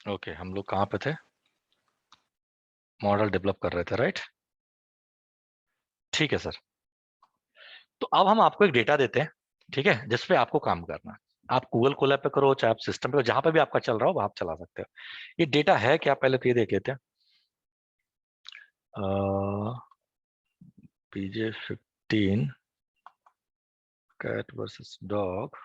Okay, हम लोग कहाँ पे थे? मॉडल डेवलप कर रहे थे, राइट? ठीक है सर। तो अब हम आपको एक डेटा देते हैं, ठीक है, जिस पे आपको काम करना है। आप गूगल कोलैब पे करो, चाहे आप सिस्टम पे, जहां पे भी आपका चल रहा हो वहां आप चला सकते हो। ये डेटा है क्या, पहले तो ये देख लेते हैं। PJ15 cat versus dog.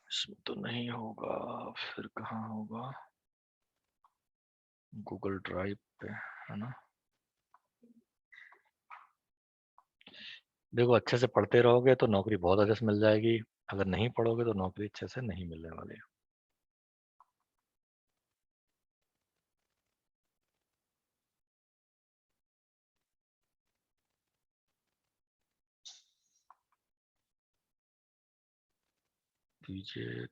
इसमें तो नहीं होगा, फिर कहाँ होगा? गूगल ड्राइव पे, है ना? देखो, अच्छे से पढ़ते रहोगे तो नौकरी बहुत अच्छे से मिल जाएगी, अगर नहीं पढ़ोगे तो नौकरी अच्छे से नहीं मिलने वाली है। PJ12।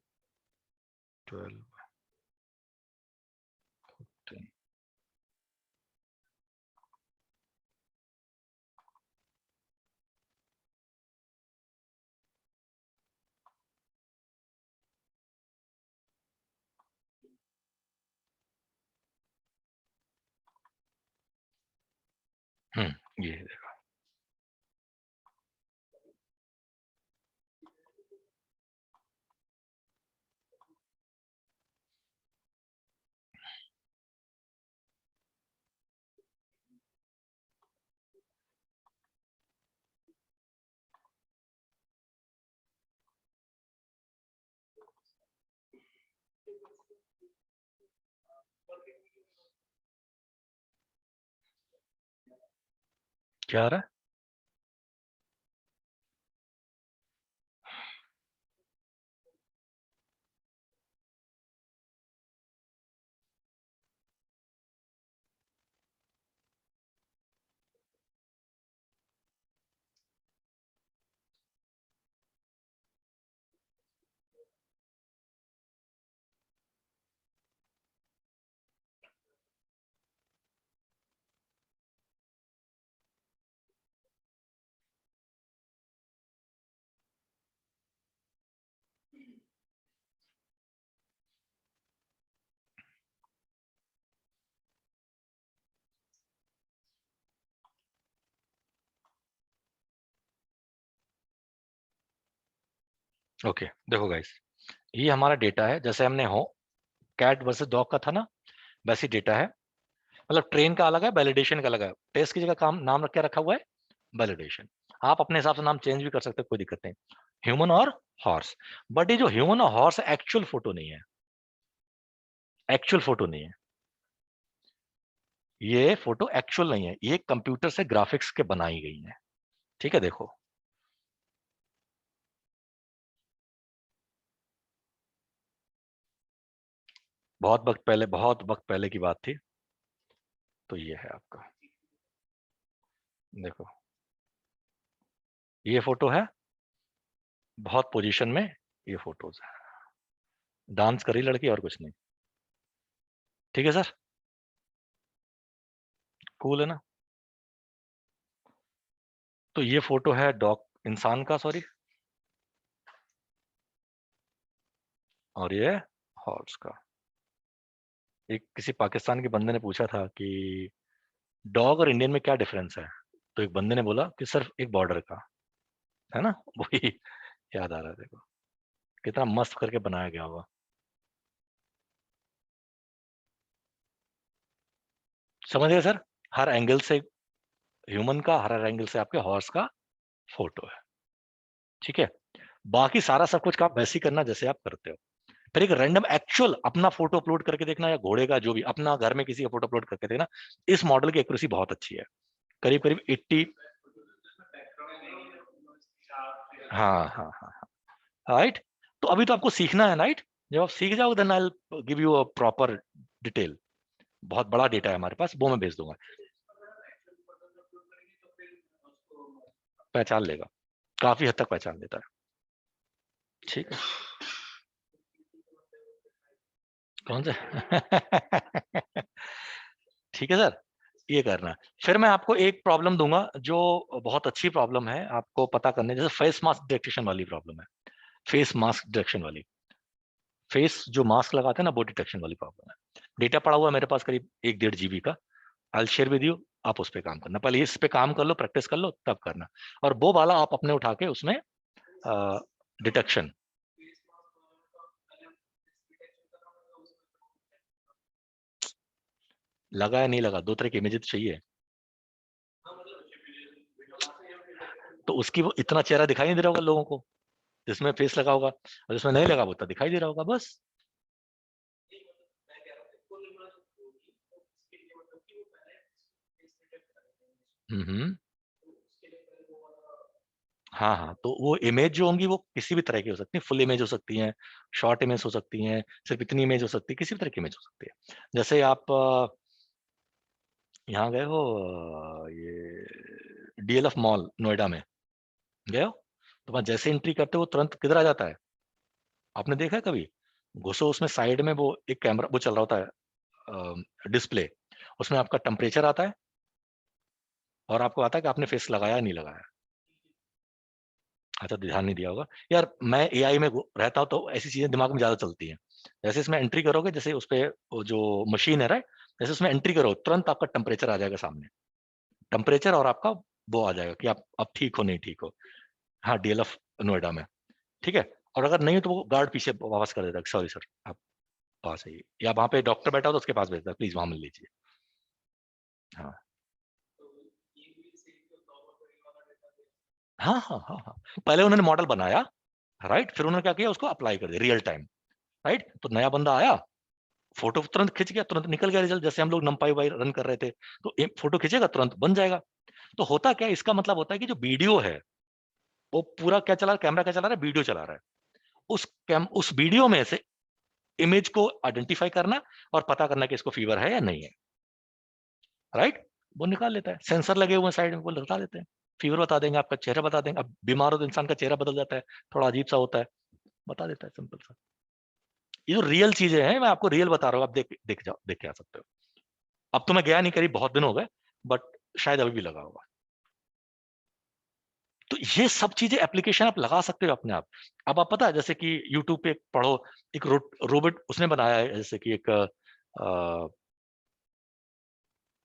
ये देखो। क्या आ रहा है? ओके, देखो गाइस, ये हमारा डेटा है, जैसे हमने हो कैट वर्सेस डॉग का था ना, वैसी डेटा है। मतलब ट्रेन का अलग है, वैलिडेशन का अलग है। टेस्ट की जगह काम नाम रख के रखा हुआ है वैलिडेशन। आप अपने हिसाब से नाम चेंज भी कर सकते हो, कोई दिक्कत नहीं। ह्यूमन और हॉर्स। बट ये जो ह्यूमन और हॉर्स एक्चुअल फोटो नहीं है, एक्चुअल फोटो नहीं है। ये फोटो एक्चुअल नहीं है, ये कंप्यूटर से ग्राफिक्स के बनाई गई है। ठीक है, देखो। बहुत वक्त पहले की बात थी। तो ये है आपका, देखो, ये फोटो है बहुत पोजीशन में। ये फोटोज है, डांस करी लड़की और कुछ नहीं। ठीक है सर, कूल है ना? तो ये फोटो है डॉग, इंसान का, सॉरी, और ये हॉर्स का। एक किसी पाकिस्तान के बंदे ने पूछा था कि डॉग और इंडियन में क्या डिफरेंस है, तो एक बंदे ने बोला कि सिर्फ एक बॉर्डर का, है ना? वही याद आ रहा है, देखो कितना मस्त करके बनाया गया होगा। समझ गए सर? हर एंगल से ह्यूमन का, हर एंगल से आपके हॉर्स का फोटो है। ठीक है, बाकी सारा सब कुछ काम वैसे ही करना जैसे आप करते हो। फिर एक रैंडम एक्चुअल अपना फोटो अपलोड करके देखना, या घोड़े का, जो भी, अपना घर में किसी का फोटो अपलोड करके देखना। इस मॉडल की एक्यूरेसी बहुत अच्छी है, करीब करीब 80। हाँ हाँ हाँ हाँ, राइट। तो अभी तो आपको सीखना है, राइट। जब आप सीख जाओगे then I will give you a proper detail. बहुत बड़ा डेटा है हमारे पास, वो मैं भेज दूंगा। पहचान लेगा, काफी हद तक पहचान लेता है। ठीक है। कौन से? ठीक है सर, ये करना है। फिर मैं आपको एक प्रॉब्लम दूंगा जो बहुत अच्छी प्रॉब्लम है आपको पता करने, जैसे फेस मास्क डिटेक्शन वाली प्रॉब्लम है। फेस मास्क डिटेक्शन वाली, फेस जो मास्क लगाते हैं ना, वो डिटेक्शन वाली प्रॉब्लम है। डेटा पड़ा हुआ है मेरे पास करीब 1-1.5 GB का। I share with you. आप उस पर काम करना, पहले इस पे काम कर लो, प्रैक्टिस कर लो, तब करना। और वो वाला आप अपने उठा के उसमें डिटेक्शन। लगा या नहीं लगा, दो तरह की इमेज तो चाहिए। तो उसकी वो इतना चेहरा दिखाई नहीं दे रहा होगा लोगों को, जिसमें फेस लगा होगा, और जिसमें नहीं लगा वो तो दिखाई दे रहा होगा बस। हम्म। हाँ हाँ, तो वो इमेज जो होंगी वो किसी भी तरह की हो सकती है, फुल इमेज हो सकती है, शॉर्ट इमेज हो सकती है, सिर्फ इतनी इमेज हो सकती है, किसी भी तरह की इमेज हो सकती है। जैसे आप यहाँ गए हो, ये DLF मॉल नोएडा में गए हो, तो वहाँ जैसे एंट्री करते हो तुरंत किधर आ जाता है, आपने देखा है कभी? घुसो, उसमें साइड में वो एक कैमरा वो चल रहा होता है, डिस्प्ले। उसमें आपका टेम्परेचर आता है और आपको आता है कि आपने फेस लगाया या नहीं लगाया। अच्छा, ध्यान नहीं दिया होगा यार, मैं AI में रहता हूँ तो ऐसी चीजें दिमाग में ज्यादा चलती हैं। जैसे इसमें एंट्री करोगे, जैसे उस पे वो जो मशीन है, राइट, जैसे उसमें एंट्री करो तुरंत आपका टेम्परेचर आ जाएगा सामने। टेम्परेचर और आपका वो आ जाएगा कि आप ठीक हो नहीं ठीक हो। हाँ, DLF नोएडा में। ठीक है। और अगर नहीं हो तो वो गार्ड पीछे वापस कर देता है, सॉरी सर आप पास आइए, या वहाँ पे डॉक्टर बैठा हो तो उसके पास भेजता है, प्लीज वहां मिल लीजिए। हाँ हाँ हाँ हाँ हाँ। पहले उन्होंने मॉडल बनाया, राइट, फिर उन्होंने क्या किया, उसको अप्लाई कर दिया रियल टाइम। राइट, तो नया बंदा आया, फोटो तुरंत खिंच गया, तुरंत निकल गया रिजल्ट। जैसे हम लोग नंपाई वाई रन कर रहे थे, तो फोटो खींचेगा तुरंत बन जाएगा। तो होता क्या है, इसका मतलब होता है कि जो वीडियो है वो पूरा क्या चला रहा है, कैमरा क्या चला रहा है, वीडियो चला रहा है। उस वीडियो में से इमेज को आइडेंटिफाई करना और पता करना कि इसको फीवर है या नहीं है, राइट। वो निकाल लेता है, सेंसर लगे हुए साइड में, वो बता देते हैं। फीवर बता देंगे, आपका चेहरा बता देंगे। अब बीमार हो तो इंसान का चेहरा बदल जाता है, थोड़ा अजीब सा होता है, बता देता है, सिंपल सा। ये जो रियल चीजें हैं, मैं आपको रियल बता रहा हूँ, आप देख देख जाओ, देख के आ सकते हो। अब तो मैं गया नहीं, करीब बहुत दिन हो गए, बट शायद अभी भी लगा होगा। तो ये सब चीजें एप्लीकेशन आप लगा सकते हो अपने आप। अब आप पता है, जैसे कि यूट्यूब पे पढ़ो, एक रोबोट उसने बनाया है, जैसे कि एक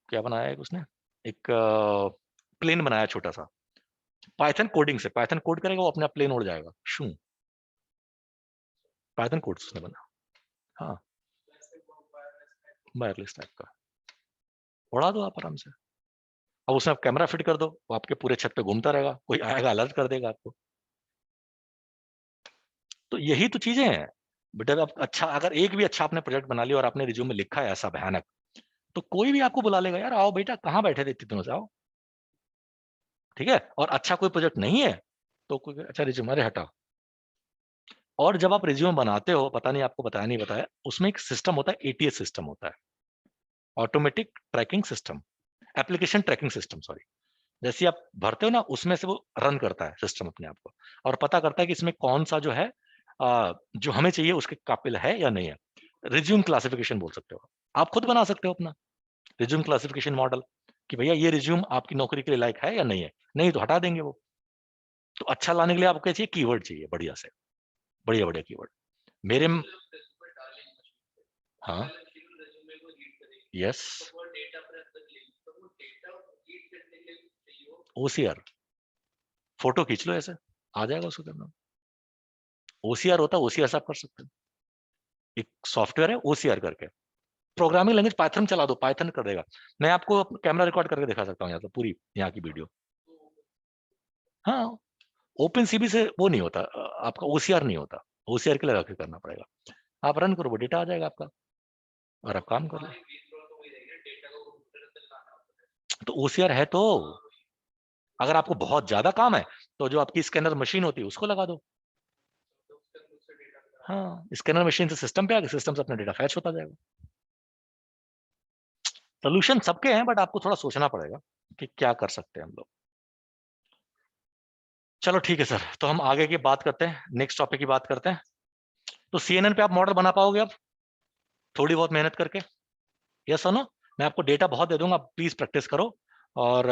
क्या बनाया है उसने, एक प्लेन बनाया छोटा सा, पाइथन कोडिंग से। पाइथन कोड करेगा वो अपने आप प्लेन उड़ जाएगा, शू। पाइथन कोड उसने बना। हाँ, वायरलेस टाइप का, उड़ा दो आप आराम से। अब उसमें आप कैमरा फिट कर दो, वो आपके पूरे छत पे घूमता रहेगा, कोई आएगा अलर्ट कर देगा आपको। तो यही तो चीजें हैं बेटा। अब अच्छा, अगर एक भी अच्छा आपने प्रोजेक्ट बना लिया और आपने रिज्यूम में लिखा है ऐसा भयानक, तो कोई भी आपको बुला लेगा, यार आओ बेटा, कहाँ बैठे थे इतने दिनों से, आओ। ठीक है। और अच्छा कोई प्रोजेक्ट नहीं है तो कोई अच्छा रिज्यूम, अरे हटाओ। और जब आप रिज्यूम बनाते हो, पता नहीं आपको बताया नहीं बताया, उसमें एक सिस्टम होता है, ATS सिस्टम होता है, automatic tracking system, application tracking system, sorry. जैसे आप भरते हो ना, उसमें से वो रन करता है सिस्टम अपने आप को, और पता करता है कि इसमें कौन सा जो है जो हमें चाहिए उसके काबिल है या नहीं है। रिज्यूम क्लासिफिकेशन बोल सकते हो, आप खुद बना सकते हो अपना रिज्यूम क्लासिफिकेशन मॉडल, कि भैया ये रिज्यूम आपकी नौकरी के लिए लायक है या नहीं है, नहीं तो हटा देंगे वो। तो अच्छा लाने के लिए आपको क्या चाहिए, कीवर्ड चाहिए बढ़िया से, बढ़िया बढ़िया कीवर्ड। मेरे हाँ, यस, OCR, फोटो खींच लो ऐसे, आ जाएगा उसको करना। OCR होता है, OCR से आप कर सकते हो। एक सॉफ्टवेयर है OCR करके, प्रोग्रामिंग लैंग्वेज पाइथन चला दो, पाइथन कर देगा। मैं आपको कैमरा रिकॉर्ड करके दिखा सकता हूँ यहाँ तो, पूरी यहाँ की वीडियो। हाँ, ओपन सीबी से वो नहीं होता, आपका OCR नहीं होता, OCR के लिए रख के करना पड़ेगा। आप रन करो, वो डेटा आ जाएगा आपका, और आप काम करो। तो ओसीआर है तो अगर आपको बहुत ज्यादा काम है तो जो आपकी स्कैनर मशीन होती है उसको लगा दो। हाँ, स्कैनर मशीन से सिस्टम पे आके सिस्टम से अपना डेटा फैच होता जाएगा। सोल्यूशन सबके हैं, बट आपको थोड़ा सोचना पड़ेगा कि क्या कर सकते हैं हम लोग। चलो ठीक है सर, तो हम आगे की बात करते हैं, नेक्स्ट टॉपिक की बात करते हैं। तो सीएनएन पे आप मॉडल बना पाओगे अब थोड़ी बहुत मेहनत करके? यस सुनो, मैं आपको डेटा बहुत दे दूंगा, प्लीज प्रैक्टिस करो। और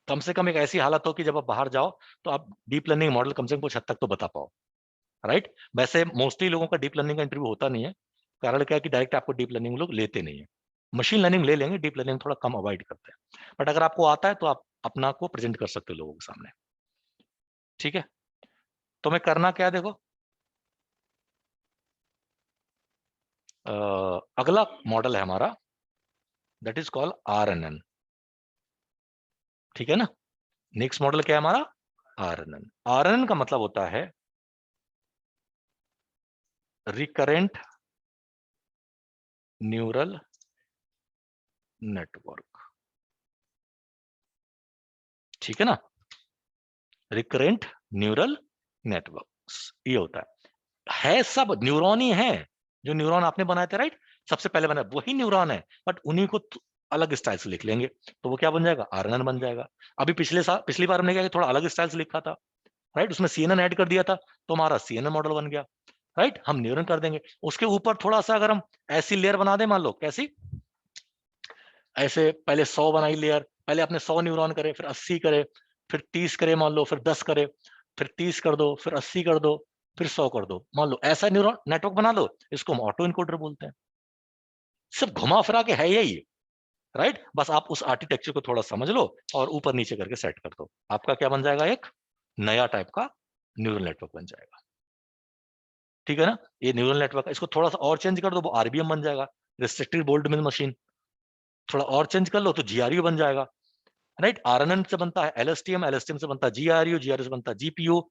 कम से कम एक ऐसी हालत हो कि जब आप बाहर जाओ तो आप डीप लर्निंग मॉडल कम से कम कुछ हद तक तो बता पाओ। राइट, वैसे मोस्टली लोगों का डीप लर्निंग का इंटरव्यू होता नहीं है। कारण क्या है कि डायरेक्ट आपको डीप लर्निंग लोग लेते नहीं है। मशीन लर्निंग ले लेंगे, डीप लर्निंग थोड़ा कम अवॉइड करते हैं। बट अगर आपको आता है तो आप अपना को प्रेजेंट कर सकते हो लोगों के सामने। ठीक है, तो मैं करना क्या है, देखो अगला मॉडल है हमारा, दैट इज कॉल्ड आरएनएन। ठीक है ना, नेक्स्ट मॉडल क्या है हमारा? आरएनएन। आरएनएन का मतलब होता है रिकरेंट न्यूरल नेटवर्क। ठीक है ना, रिकरेंट न्यूरल नेटवर्क ये होता है सब न्यूरॉन ही है। जो न्यूरॉन आपने बनाए थे, राइट, सबसे पहले बनाया वही न्यूरॉन है, बट उन्हीं को अलग स्टाइल से लिख लेंगे तो वो क्या बन जाएगा? आरएनएन बन जाएगा। अभी पिछली बार हमने क्या किया, थोड़ा अलग स्टाइल से लिखा था, राइट, उसमें सीएनएन ऐड कर दिया था तो हमारा सीएनएन मॉडल बन गया। राइट, हम न्यूरॉन कर देंगे उसके ऊपर थोड़ा सा, अगर हम ऐसी लेयर बना दें, मान लो कैसी, ऐसे पहले 100 बनाई लेयर, पहले आपने 100 न्यूरॉन करे, फिर 80 करे, फिर 30 करे, मान लो फिर 10 करे, फिर 30 कर दो, फिर 80 कर दो, फिर 100 कर दो, मान लो ऐसा न्यूरॉन नेटवर्क बना दो। इसको हम ऑटो इनकोडर बोलते हैं। सिर्फ घुमा फिरा के है यही। राइट, बस आप उस आर्किटेक्चर को थोड़ा समझ लो और ऊपर नीचे करके सेट कर दो, आपका क्या बन जाएगा? एक नया टाइप का न्यूरल नेटवर्क बन जाएगा। ठीक है ना, ये न्यूरल नेटवर्क, इसको थोड़ा सा और चेंज कर दो, वो आरबीएम बन जाएगा, रिस्ट्रिक्टेड बोल्ट मिल मशीन। थोड़ा और चेंज कर लो तो जीआरयू बन जाएगा। राइट, आरएनएन से बनता है एलएसटीएम, एलएसटीएम से बनता है जीआरयू, जीआरयू से बनता है जीपीयू।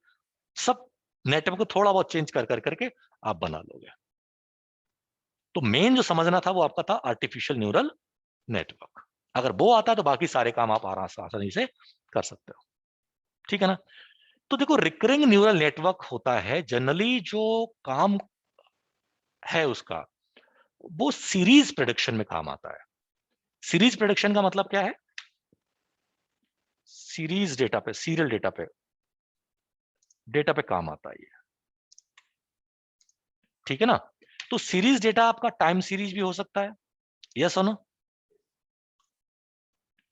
सब नेटवर्क को थोड़ा बहुत चेंज कर करके आप बना लोगे। तो मेन जो समझना था वो आपका था आर्टिफिशियल न्यूरल नेटवर्क। अगर वो आता है तो बाकी सारे काम आप आसानी से कर सकते हो। ठीक है ना, तो देखो रिकरिंग न्यूरल नेटवर्क होता है जनरली जो काम है उसका, वो सीरीज प्रेडिक्शन में काम आता है। सीरीज प्रेडिक्शन का मतलब क्या है? सीरीज डेटा पे, सीरियल डेटा पे काम आता है ये। ठीक है ना, तो सीरीज डेटा आपका टाइम सीरीज भी हो सकता है, यस और नो।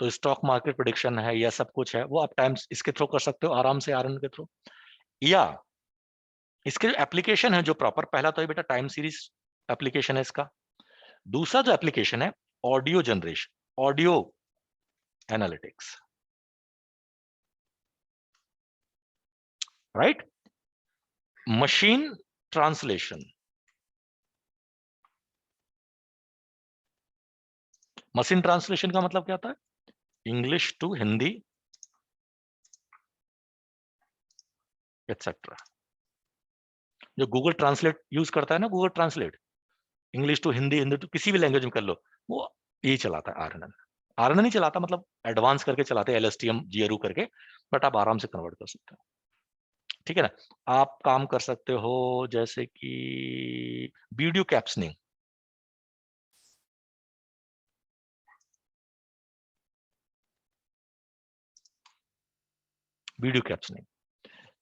तो स्टॉक मार्केट प्रेडिक्शन है या सब कुछ है, वो आप टाइम इसके थ्रू कर सकते हो आराम से, आरएन के थ्रू। या इसके जो एप्लीकेशन है जो प्रॉपर, पहला तो ये बेटा टाइम सीरीज एप्लीकेशन है इसका। दूसरा जो एप्लीकेशन है, audio generation, audio analytics. Right, machine translation. Machine translation का मतलब क्या होता है? English to Hindi etcetera. जो गूगल ट्रांसलेट यूज करता है ना, Google Translate, English to Hindi, Hindi to किसी भी लैंग्वेज में कर लो, वो यही चलाता है आरएनएन। आरएनएन नहीं चलाता, मतलब एडवांस करके चलाते हैं, एलएसटीएम जीआरयू करके, बट आप आराम से कन्वर्ट कर सकते हो। ठीक है ना, आप काम कर सकते हो जैसे कि वीडियो कैप्शनिंग। वीडियो कैप्शनिंग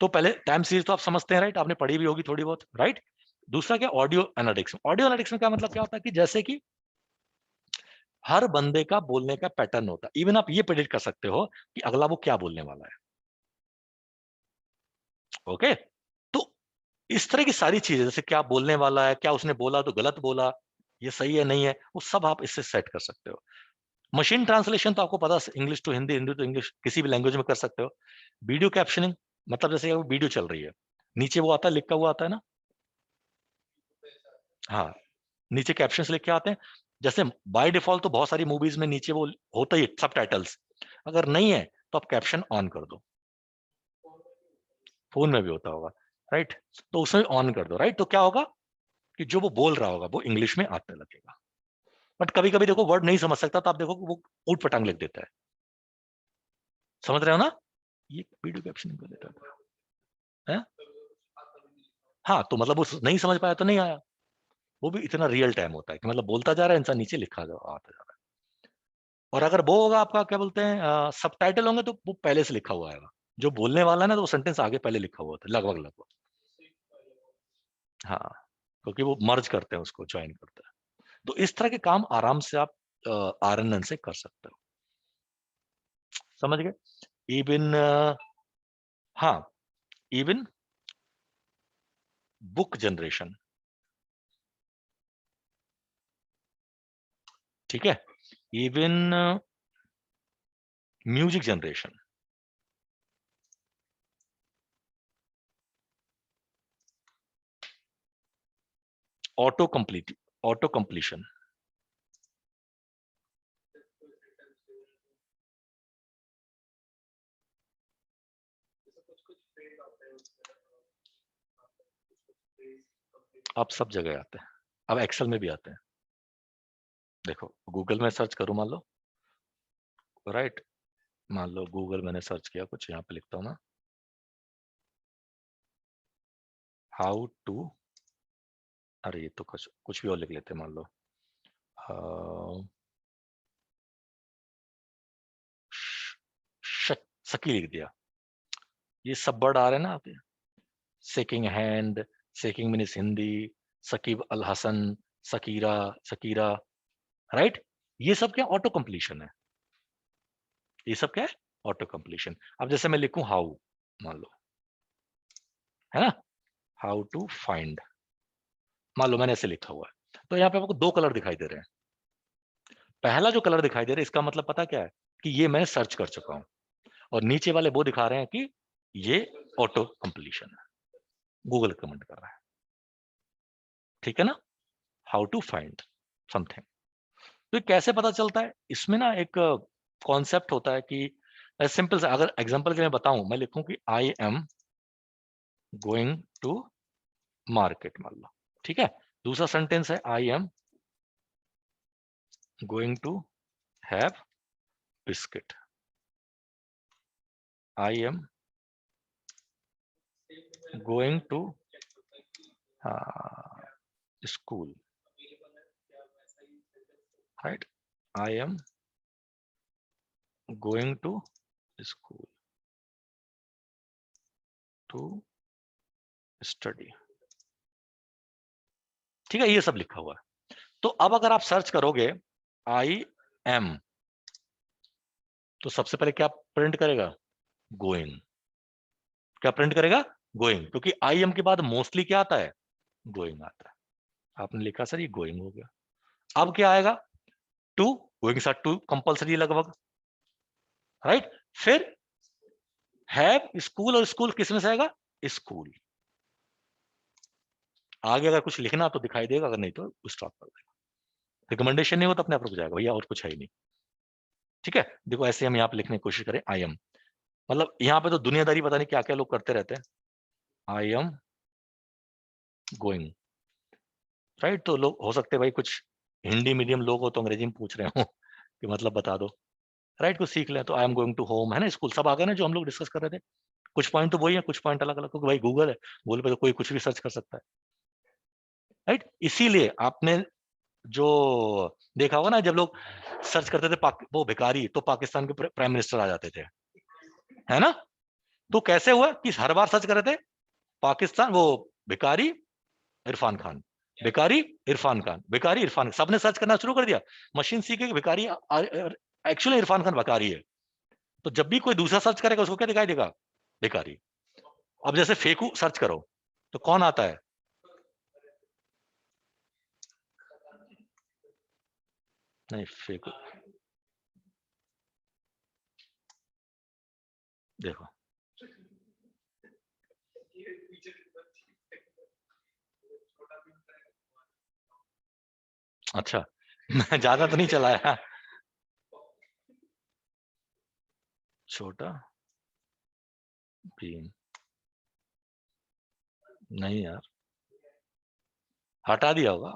तो पहले टाइम सीरीज तो आप समझते हैं, राइट, आपने पढ़ी भी होगी थोड़ी बहुत, राइट। दूसरा क्या, ऑडियो एनालिटिक्स। ऑडियो एनालिटिक्स में क्या मतलब क्या होता है कि जैसे कि हर बंदे का बोलने का पैटर्न होता है, इवन आप ये प्रेडिक्ट कर सकते हो कि अगला वो क्या बोलने वाला है। ओके, तो इस तरह की सारी चीजें, जैसे क्या बोलने वाला है, क्या उसने बोला तो गलत बोला, ये सही है नहीं है, वो सब आप इससे सेट कर सकते हो। मशीन ट्रांसलेशन तो आपको पता, English to Hindi, Hindi to English, किसी भी लैंग्वेज में कर सकते हो। वीडियो कैप्शनिंग मतलब जैसे वीडियो चल रही है, नीचे वो आता है, लिखा हुआ आता है ना। हाँ, नीचे कैप्शंस लिख के आते हैं। जैसे बाय डिफॉल्ट तो बहुत सारी मूवीज में नीचे वो होता ही सब टाइटल्स, अगर नहीं है तो आप कैप्शन ऑन कर दो। फोन में भी होता होगा, राइट, तो उसमें ऑन कर दो, राइट, तो क्या होगा कि जो वो बोल रहा होगा वो इंग्लिश में आने लगेगा। बट कभी कभी देखो वर्ड नहीं समझ सकता तो आप देखो वो ऊट पटांग लिख देता है, समझ रहे हो ना? ये वीडियो कैप्शन कर देता है। हाँ तो मतलब वो नहीं समझ पाया तो नहीं आया। वो भी इतना रियल टाइम होता है कि मतलब बोलता जा रहा है इंसान, नीचे लिखा जा आता जा रहा है। और अगर वो होगा आपका क्या बोलते हैं सबटाइटल होंगे तो वो पहले से लिखा हुआ आएगा। जो बोलने वाला है ना तो वो सेंटेंस आगे पहले लिखा हुआ होता है लगभग लगभग। हाँ, क्योंकि वो मर्ज करते हैं, उसको ज्वाइन करते हैं। तो इस तरह के काम आराम से आप आरएनएन से कर सकते हो, समझ गए? इवन हाँ, इवन बुक जनरेशन, ठीक है, even music generation, auto complete, auto completion. अब सब जगह आते हैं, अब एक्सेल में भी आते हैं। देखो गूगल में सर्च करूं मान लो, राइट, मान लो गूगल मैंने सर्च किया कुछ, यहाँ पे लिखता हूँ ना, हाउ टू, अरे ये तो कुछ कुछ भी और लिख लेते हैं, मान लो सकी लिख दिया। ये सब वर्ड आ रहे हैं ना आपके, सेकिंग हैंड, सेकिंग मीन्स हिंदी, सकीब अल हसन, सकीरा, सकीरा, राइट। ये सब क्या ऑटो कंप्लीशन है, ये सब क्या है ऑटो कंप्लीशन। अब जैसे मैं लिखूं हाउ, मान लो, है ना, हाउ टू फाइंड, मान लो मैंने ऐसे लिखा हुआ है, तो यहाँ पे आपको दो कलर दिखाई दे रहे हैं। पहला जो कलर दिखाई दे रहा है इसका मतलब पता क्या है, कि ये मैंने सर्च कर चुका हूं। और नीचे वाले वो दिखा रहे हैं कि ये ऑटो कंप्लीशन है, गूगल कमेंट कर रहा है, ठीक है ना। हाउ टू फाइंड समथिंग, तो ये कैसे पता चलता है, इसमें ना एक कॉन्सेप्ट होता है कि सिंपल सा, अगर एग्जांपल के लिए बताऊं, मैं लिखूं कि I am going to market, मान लो, ठीक है। दूसरा सेंटेंस है I am going to have biscuit, I am going to school, right, I am going to school to study, ठीक है, ये सब लिखा हुआ है। तो अब अगर आप सर्च करोगे आई एम, तो सबसे पहले क्या प्रिंट करेगा, गोइंग, क्या प्रिंट करेगा, गोइंग, क्योंकि आई एम के बाद मोस्टली क्या आता है, गोइंग आता है। आपने लिखा सर ये गोइंग हो गया। अब क्या आएगा, टू, गोइंग के साथ टू कंपलसरी लगभग, राइट। फिर हैव, स्कूल, और स्कूल किस में से आएगा, स्कूल। आगे अगर कुछ लिखना तो दिखाई देगा, अगर नहीं तो स्टॉप कर देगा। रिकमेंडेशन नहीं हो तो अपने आप रुक जाएगा भैया, और कुछ है ही नहीं, ठीक है। देखो ऐसे हम यहाँ पे लिखने की कोशिश करें आई एम, मतलब यहाँ पे तो दुनियादारी पता नहीं क्या क्या लोग करते रहते हैं, आई एम गोइंग, राइट। तो लोग हो सकते हैं भाई कुछ हिंदी मीडियम लोग हो तो अंग्रेजी में पूछ रहे हो कि मतलब बता दो, राइट, कुछ सीख लें। तो I am going to home, है ना, स्कूल, सब आ गए ना जो हम लोग डिस्कस कर रहे थे। कुछ पॉइंट तो वही है, कुछ पॉइंट अलग अलग, क्योंकि भाई गूगल है, गूगल पे तो कोई कुछ भी सर्च कर सकता है, राइट। इसीलिए आपने जो देखा होगा ना, जब लोग सर्च करते थे वो भिखारी, तो पाकिस्तान के प्राइम मिनिस्टर आ जाते थे, है ना। तो कैसे हुआ कि हर बार सर्च कर रहे थे पाकिस्तान, वो भिखारी इरफान खान, भिखारी इरफान खान, भिखारी इरफान खान, सबने सर्च करना शुरू कर दिया। मशीन सीखे कि भिखारी एक्चुअली इरफान खान भिखारी है। तो जब भी कोई दूसरा सर्च करेगा उसको क्या दिखाई देगा, भिखारी। अब जैसे फेकू सर्च करो तो कौन आता है, नहीं फेकू, देखो, अच्छा मैं ज्यादा तो नहीं चलाया, छोटा भीम, नहीं यार, हटा दिया होगा।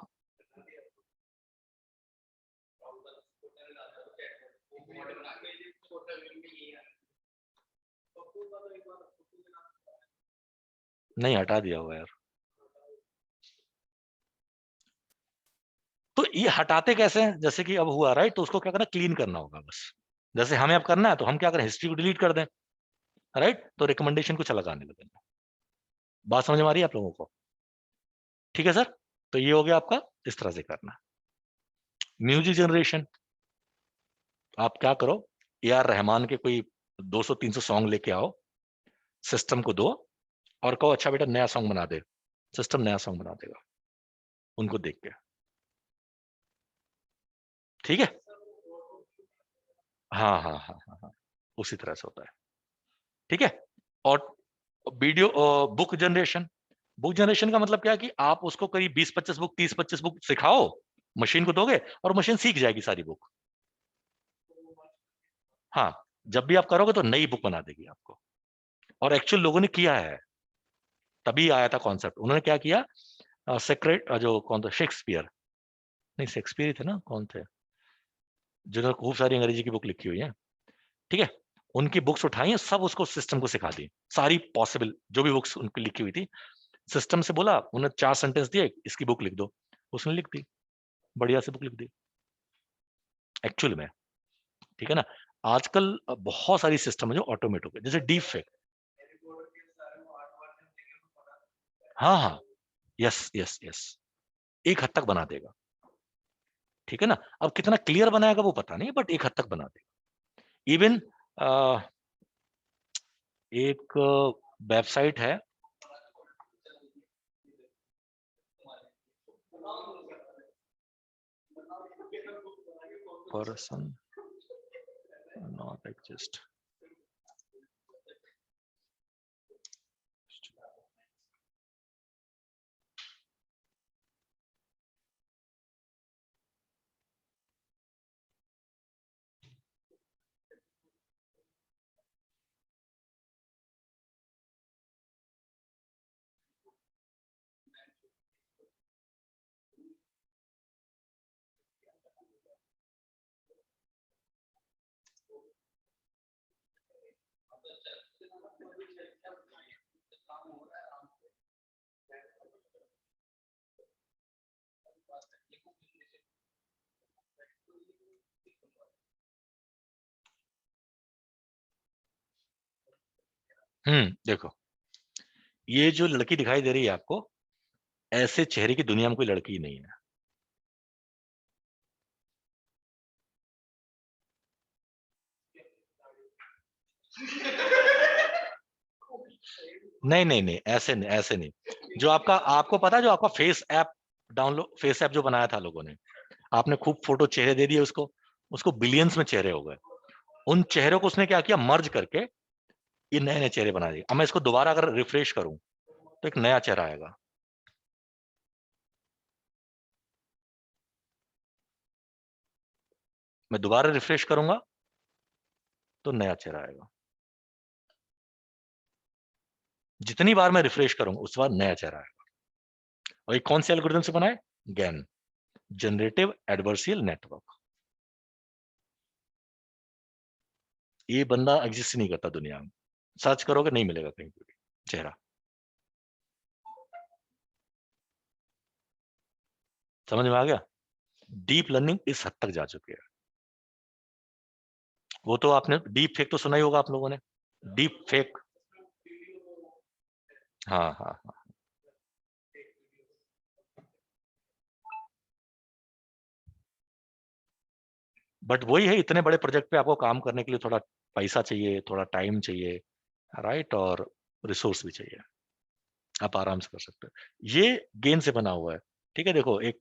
नहीं, हटा दिया होगा यार। तो ये हटाते कैसे हैं? जैसे कि अब हुआ राइट, तो उसको क्या करना, क्लीन करना होगा बस। जैसे हमें अब करना है तो हम क्या करें, हिस्ट्री को डिलीट कर दें, राइट, तो रिकमेंडेशन कुछ अलग आने लगेगा। बात समझ में आ रही है आप लोगों को? ठीक है सर। तो ये हो गया आपका, इस तरह से करना। म्यूजिक जनरेशन, आप क्या करो, ए आर रहमान के कोई 200-300 सॉन्ग लेके आओ, सिस्टम को दो और कहो अच्छा बेटा नया सॉन्ग बना दे, सिस्टम नया सॉन्ग बना देगा उनको देख के। ठीक है। हाँ हाँ हाँ हाँ हाँ, उसी तरह से होता है। ठीक है। और video, book generation, book generation का मतलब क्या है कि आप उसको करीब 20-25 बुक, 30-25 बुक सिखाओ, मशीन को दोगे और मशीन सीख जाएगी सारी बुक। हाँ, जब भी आप करोगे तो नई बुक बना देगी आपको। और एक्चुअल लोगों ने किया है, तभी आया था कॉन्सेप्ट। उन्होंने क्या किया, सेक्रेट जो कौन था, शेक्सपियर, नहीं शेक्सपियर ही थे ना, कौन थे, जिन्होंने खूब सारी अंग्रेजी की बुक लिखी हुई है, ठीक है, उनकी बुक्स उठाई हैं, सब उसको सिस्टम को सिखा दी, सारी पॉसिबल जो भी बुक्स उनकी लिखी हुई थी। सिस्टम से बोला, उन्हें 4 सेंटेंस दिए, इसकी बुक लिख दो, उसने लिख दी, बढ़िया से बुक लिख दी एक्चुअल में। ठीक है ना। आजकल बहुत सारी सिस्टम है जो ऑटोमेट हो गए, जैसे डीप फेक। हाँ हाँ, यस यस यस, एक हद तक बना देगा। ठीक है ना। अब कितना क्लियर बनाएगा वो पता नहीं, बट एक हद तक बना देगा। इवन एक वेबसाइट है, पर्सन नॉट एग्जिस्ट। देखो, ये जो लड़की दिखाई दे रही है आपको, ऐसे चेहरे की दुनिया में कोई लड़की ही नहीं है। नहीं नहीं नहीं, ऐसे नहीं, ऐसे नहीं। जो आपका, आपको पता है जो आपका face app download, face app जो बनाया था लोगों ने, आपने खूब फोटो चेहरे दे दिए उसको, उसको बिलियंस में चेहरे हो गए। उन चेहरों को उसने क्या किया, मर्ज करके ये नए नए चेहरे बना दिए। अब मैं इसको दोबारा अगर रिफ्रेश करूं तो एक नया चेहरा आएगा। मैं दोबारा रिफ्रेश करूंगा तो नया चेहरा आएगा। जितनी बार मैं रिफ्रेश करूंगा उस बार नया चेहरा आएगा। और ये कौन से एल्गोरिथम से बनाए, गैन, जनरेटिव एडवर्सियल नेटवर्क। ये बंदा एग्जिस्ट नहीं करता दुनिया में, सर्च करोगे नहीं मिलेगा कहीं भी चेहरा। समझ में आ गया? डीप लर्निंग इस हद तक जा चुकी है। वो तो आपने डीप फेक तो सुना ही होगा आप लोगों ने, डीप फेक। हाँ हाँ हाँ। बट वही है, इतने बड़े प्रोजेक्ट पे आपको काम करने के लिए थोड़ा पैसा चाहिए, थोड़ा टाइम चाहिए, राइट, और रिसोर्स भी चाहिए। आप आराम से कर सकते हो, ये गेन से बना हुआ है। ठीक है, देखो एक,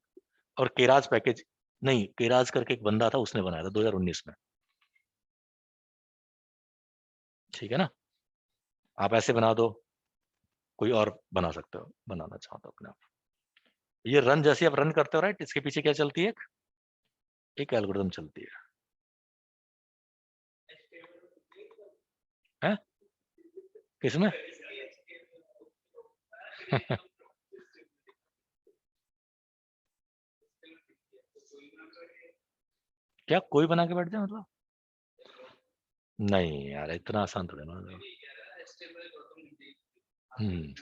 और केराज पैकेज, नहीं केराज करके एक बंदा था, उसने बनाया था 2019 में। ठीक है ना। आप ऐसे बना दो, कोई और बना सकते हो, बनाना चाहो तो अपने आप। ये रन जैसे आप रन करते हो राइट, इसके पीछे क्या चलती है, एक एल्गोरिथम चलती है किसमें? क्या कोई बना के बैठ जाए मतलब? नहीं यार, इतना आसान थोड़ा ना। हम्म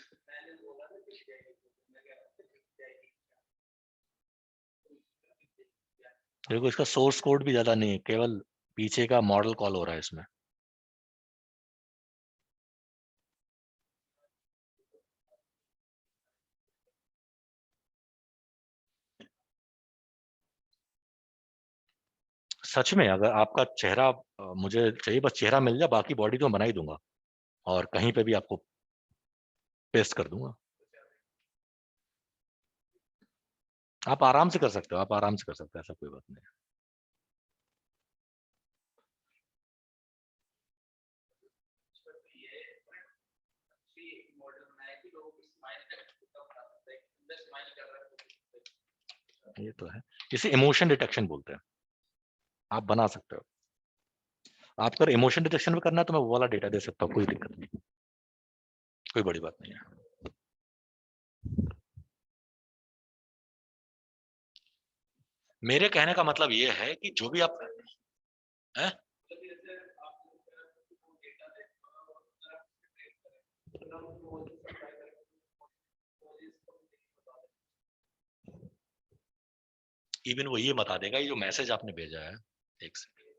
देखो इसका सोर्स कोड भी ज्यादा नहीं है, केवल पीछे का मॉडल कॉल हो रहा है इसमें। सच में अगर आपका चेहरा मुझे चाहिए, बस चेहरा मिल जाए, बाकी बॉडी तो मैं बना ही दूंगा और कहीं पे भी आपको पेस्ट कर दूंगा। आप आराम से कर सकते हो, आप आराम से कर सकते हो, ऐसा कोई बात नहीं। ये तो है, इसे इमोशन डिटेक्शन बोलते हैं। आप बना सकते हो। आपको अगर इमोशन डिटेक्शन में करना है तो मैं वो वाला डेटा दे सकता हूँ, कोई दिक्कत नहीं, कोई बड़ी बात नहीं है। मेरे कहने का मतलब ये है कि जो भी आप है? इवन वो ये बता देगा, ये जो मैसेज आपने भेजा है। एक सेकंड।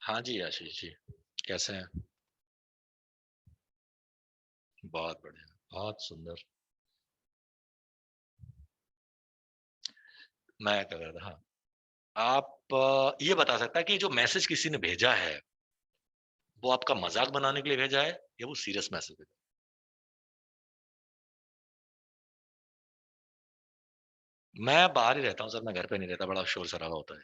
हाँ जी आशीष जी, कैसे हैं? बहुत बढ़िया, बहुत सुंदर। मैं क्या कर रहा था, हाँ। आप ये बता सकता है कि जो मैसेज किसी ने भेजा है वो आपका मजाक बनाने के लिए भेजा है या वो सीरियस मैसेज है? मैं बाहर ही रहता हूँ सर, मैं घर पे नहीं रहता, बड़ा शोर शराबा होता है।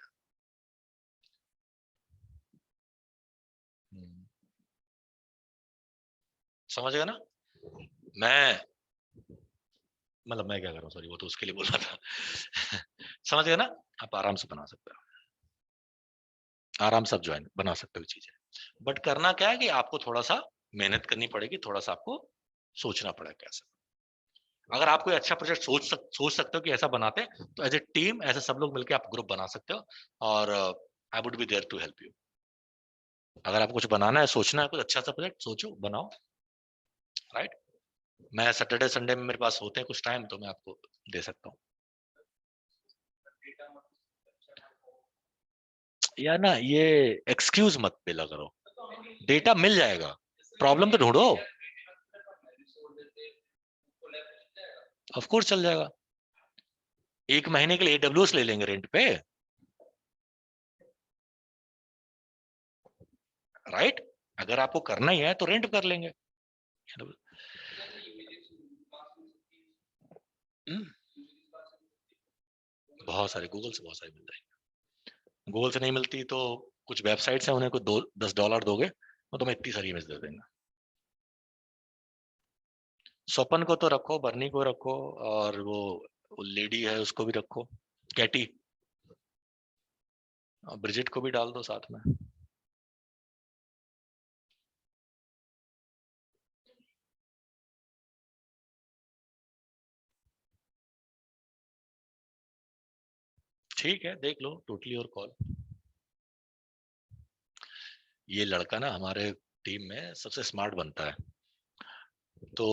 हम्म, समझ गया ना? मैं मतलब मैं क्या कर रहा हूँ, सॉरी, वो तो उसके लिए बोल रहा था। समझ गया ना? आप आराम से बना सकते हो, आराम से आप ज्वाइन बना सकते हो चीजें। बट करना क्या है कि आपको थोड़ा सा मेहनत करनी पड़ेगी, थोड़ा सा आपको सोचना पड़ेगा कैसे। अगर आप कोई अच्छा प्रोजेक्ट सोच सकते हो कि ऐसा बनाते हैं, तो एज ए टीम, ऐसे सब लोग मिलकर आप ग्रुप बना सकते हो, और I would be there to help you. अगर आपको कुछ बनाना है, सोचना है, कुछ अच्छा सा प्रोजेक्ट सोचो, बनाओ। राइट? मैं सैटरडे संडे में मेरे पास होते हैं कुछ टाइम, तो मैं आपको दे सकता हूँ। या ना, ये एक्सक्यूज मत पेला करो, डेटा मिल जाएगा, प्रॉब्लम तो ढूंढो। ऑफ कोर्स चल जाएगा, एक महीने के लिए AWS ले लेंगे रेंट पे। राइट? अगर आपको करना ही है तो रेंट कर लेंगे। हम्म, बहुत सारे गूगल से बहुत सारी मिल जाएगी। गूगल से नहीं मिलती तो कुछ वेबसाइट्स हैं, उन्हें को $10 दोगे वो तुम्हें इतनी सारी इमेज दे देंगे। स्वपन को तो रखो, बर्नी को रखो, और वो लेडी है उसको भी रखो, कैटी, और ब्रिजिट को भी डाल दो साथ में। ठीक है, देख लो टोटली और कॉल। ये लड़का ना हमारे टीम में सबसे स्मार्ट बनता है, तो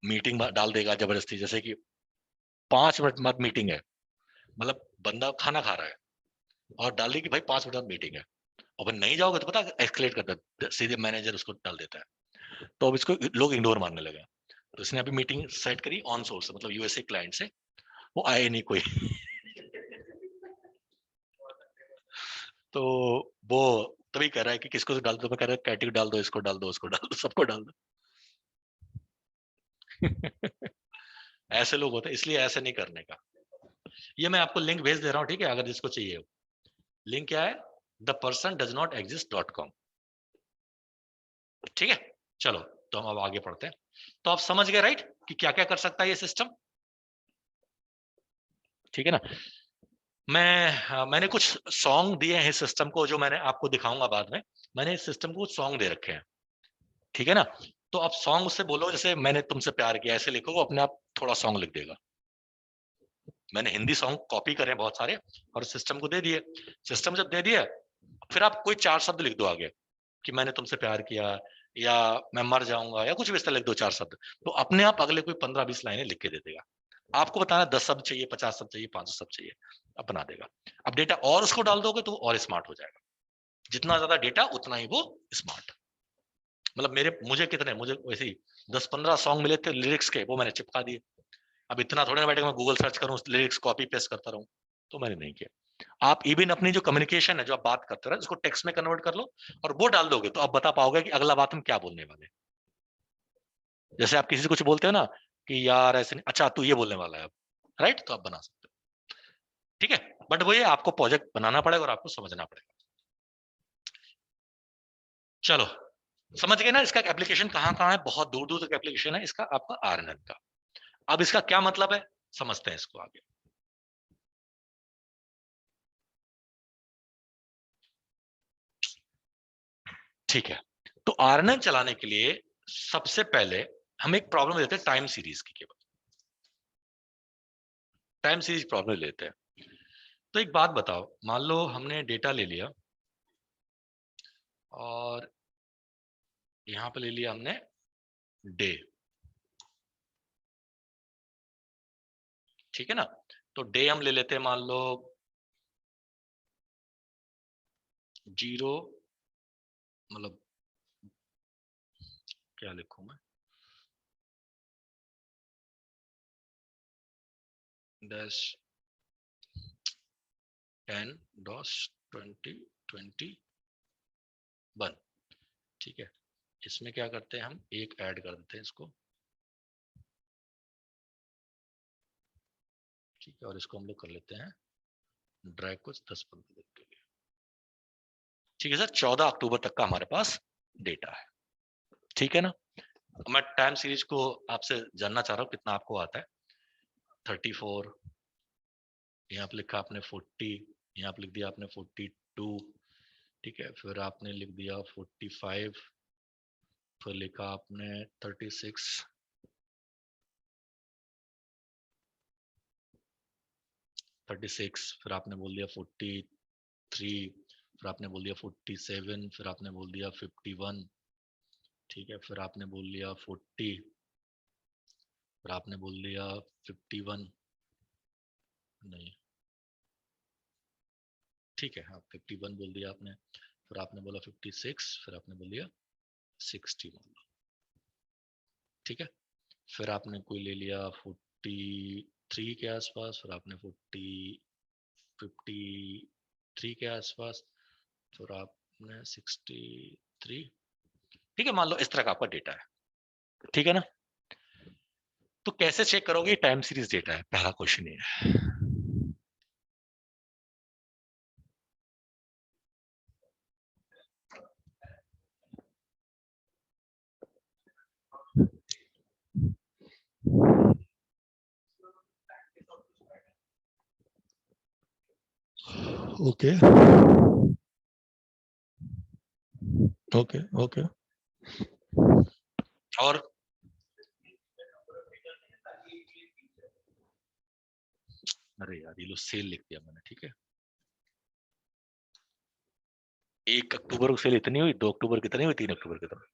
मीटिंग डाल देगा जबरदस्ती, जैसे कि 5 मिनट बाद मीटिंग है, मतलब बंदा खाना खा रहा है और डाल दी कि भाई 5 मिनट बाद मीटिंग है, और नहीं जाओगे तो पता एस्केलेट करता है, सीधे मैनेजर उसको डाल देता है। तो अब इसको लोग इग्नोर मारने लगे। तो इसने अभी मीटिंग सेट करी ऑन सोर्स, मतलब यूएसए क्लाइंट से, वो आए नहीं कोई। तो वो तभी कह रहा है कि किसको तो डाल दो, मैं कह रहा है कैटी डाल दो, इसको डाल दो, उसको डाल दो, सबको डाल दो। ऐसे लोग होते हैं, इसलिए ऐसे नहीं करने का। ये मैं आपको लिंक भेज दे रहा हूँ, ठीक है, अगर जिसको चाहिए। लिंक क्या है? thepersondosnotexist.com। ठीक है, चलो, तो हम अब आगे पढ़ते हैं। तो आप समझ गए राइट कि क्या क्या कर सकता है ये सिस्टम? ठीक है ना? मैंने कुछ सॉन्ग दिए हैं इस सिस्टम को, जो मैंने आपको दिखाऊंगा बाद में। मैंने इस सिस्टम को सॉन्ग दे रखे हैं, ठीक है ना? तो आप सॉन्ग उससे बोलो, जैसे मैंने तुमसे प्यार किया, ऐसे लिखो, वो अपने आप थोड़ा सॉन्ग लिख देगा। मैंने हिंदी सॉन्ग कॉपी करे बहुत सारे और सिस्टम को दे दिए। सिस्टम जब दे दिया, फिर आप कोई 4 शब्द लिख दो आगे, कि मैंने तुमसे प्यार किया, या मैं मर जाऊंगा, या कुछ भी इस तरह लिख दो 4 शब्द, तो अपने आप अगले कोई 15-20 लाइनें लिख के दे देगा। आपको बताना 10 शब्द चाहिए, 50 शब्द चाहिए, 500 शब्द चाहिए, अब बना देगा। अब डेटा और उसको डाल दोगे तो और स्मार्ट हो जाएगा। जितना ज्यादा डेटा उतना ही वो स्मार्ट। मतलब मुझे कितने, मुझे वैसे ही 10-15 सॉन्ग मिले थे लिरिक्स के, वो मैंने चिपका दिए। अब इतना थोड़े ना बैठेगा मैं गूगल सर्च करूं, लिरिक्स कॉपी पेस्ट करता रहूं, तो मैंने नहीं किया। आप इवन अपनी जो कम्युनिकेशन है, जो आप बात करते रहे, उसको टेक्स्ट में कन्वर्ट कर लो और वो डाल दोगे तो आप बता पाओगे कि अगला बात हम क्या बोलने वाले। जैसे आप किसी से कुछ बोलते हो ना कि यार ऐसे नहीं, अच्छा तू ये बोलने वाला है अब, राइट, तो आप बना सकते हो। ठीक है, बट वो ये आपको प्रोजेक्ट बनाना पड़ेगा और आपको समझना पड़ेगा। चलो, समझ गए ना इसका एप्लीकेशन कहां कहां है, बहुत दूर दूर तक एप्लीकेशन है इसका आपका आरएनएन का। अब इसका क्या मतलब है, समझते हैं इसको आगे। ठीक है, तो आरएनएन चलाने के लिए सबसे पहले हम एक प्रॉब्लम लेते हैं टाइम सीरीज की। केवल टाइम सीरीज प्रॉब्लम लेते हैं। तो एक बात बताओ, मान लो हमने डेटा ले लिया और यहां पे ले लिया हमने डे, ठीक है ना। तो डे हम ले लेते हैं, मान लो 0, मतलब क्या लिखूं मैं, डैश 10 डॉस 2021, ठीक है। इसमें क्या करते हैं, हम एक ऐड कर देते हैं इसको, ठीक है, और इसको हम लोग कर लेते हैं ड्रैग कुछ 10-15 दिन के लिए। ठीक है सर, 14 अक्टूबर तक का हमारे पास डेटा है, ठीक है ना। मैं टाइम सीरीज को आपसे जानना चाह रहा हूं कितना आपको आता है। 34, यहाँ पे लिखा आपने 40, यहाँ पे लिख दिया आपने 42, ठीक है, फिर आपने लिख दिया 45, फिर लिखा आपने 36, 36, फिर आपने बोल दिया 43, फिर आपने बोल दिया 47, फिर आपने बोल दिया 51, ठीक है, फिर आपने बोल लिया 40, फिर आपने बोल दिया 51, नहीं, ठीक है, हाँ 51 बोल दिया आपने, फिर आपने बोला 56, फिर आपने बोल दिया 60 मान लो, ठीक है। फिर आपने कोई ले लिया 43 के आसपास, फिर आपने 53 के आसपास, फिर आपने 63, ठीक है, मान लो इस तरह का आपका डेटा है, ठीक है ना। तो कैसे चेक करोगे टाइम सीरीज डेटा है, पहला क्वेश्चन ये है। ओके ओके ओके, और अरे यार ये लो सेल लिख दिया मैंने, ठीक है। 1 अक्टूबर को सेल इतनी हुई, 2 अक्टूबर कितनी हुई, 3 अक्टूबर कितनी।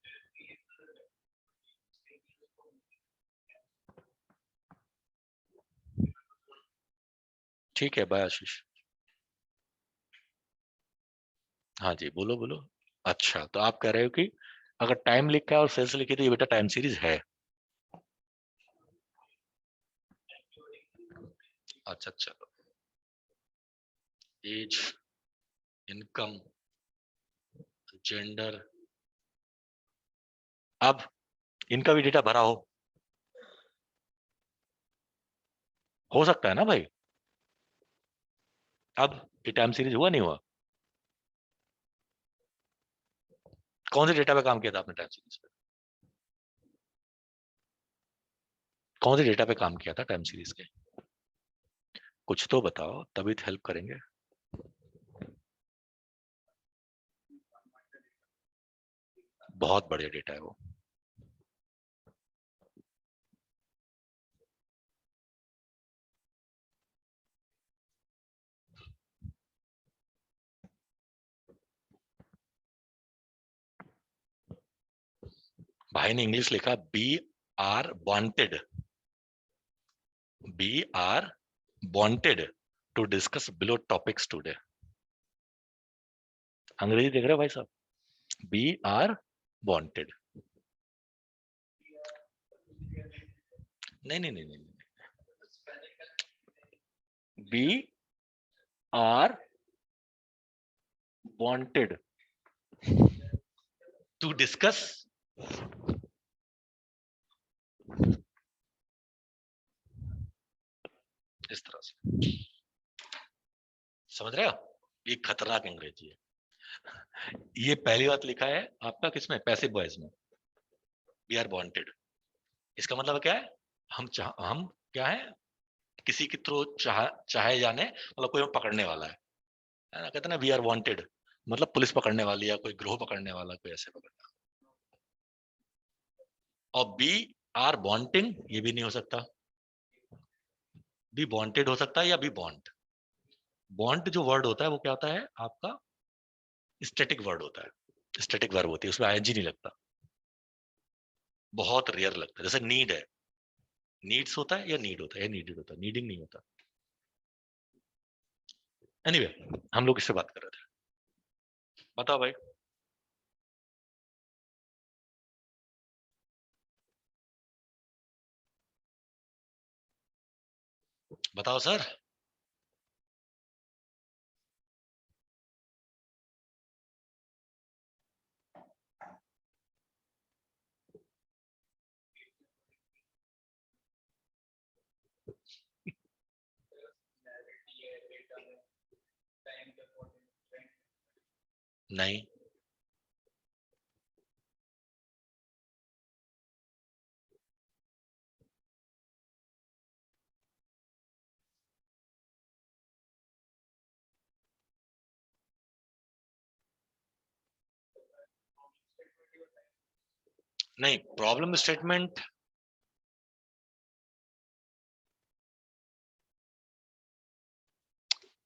ठीक है, बाय आशीष। हाँ जी, बोलो बोलो। अच्छा, तो आप कह रहे हो कि अगर टाइम लिखा है और सेल्स लिखी तो ये बेटा टाइम सीरीज है। अच्छा, चलो, एज, इनकम, जेंडर, अब इनका भी डेटा भरा हो सकता है ना भाई। अब ये टाइम सीरीज हुआ नहीं हुआ, कौन से डेटा पे काम किया था आपने टाइम सीरीज पे, कौन से डेटा पे काम किया था टाइम सीरीज के, कुछ तो बताओ तभी तो हेल्प करेंगे। बहुत बढ़िया डेटा है वो। भाई ने इंग्लिश लिखा, be are wanted, be are wanted to discuss below topics today. अंग्रेजी देख रहे हो भाई साहब? Be are wanted. नहीं नहीं नहीं नहीं, be are wanted to discuss इस तरह से। समझ रहे हो? ये खतरनाक अंग्रेजी है। ये पहली बात लिखा है आपका किसमें? पैसिव वॉइस में, वी आर वांटेड। इसका मतलब क्या है? हम क्या है, किसी के थ्रू चाहे जाने, मतलब कोई पकड़ने वाला है ना? कहते ना वी आर वांटेड, मतलब पुलिस पकड़ने वाली है, कोई ग्रोह पकड़ने वाला, कोई ऐसे पकड़ना। और बी आर वांटिंग ये भी नहीं हो सकता, बी वांटेड हो सकता है या बी वांट। वांट जो वर्ड होता है वो क्या होता है आपका? स्टैटिक वर्ड होता है, स्टैटिक वर्ब होती है, उसमें आईएनजी नहीं लगता, बहुत रेयर लगता है। जैसे नीड है, नीड्स होता है या नीड होता है, या नीडेड होता है, नीडिंग नहीं होता। एनीवे हम लोग इससे बात कर रहे थे, बताओ भाई। बताओ सर। नहीं, नहीं प्रॉब्लम स्टेटमेंट,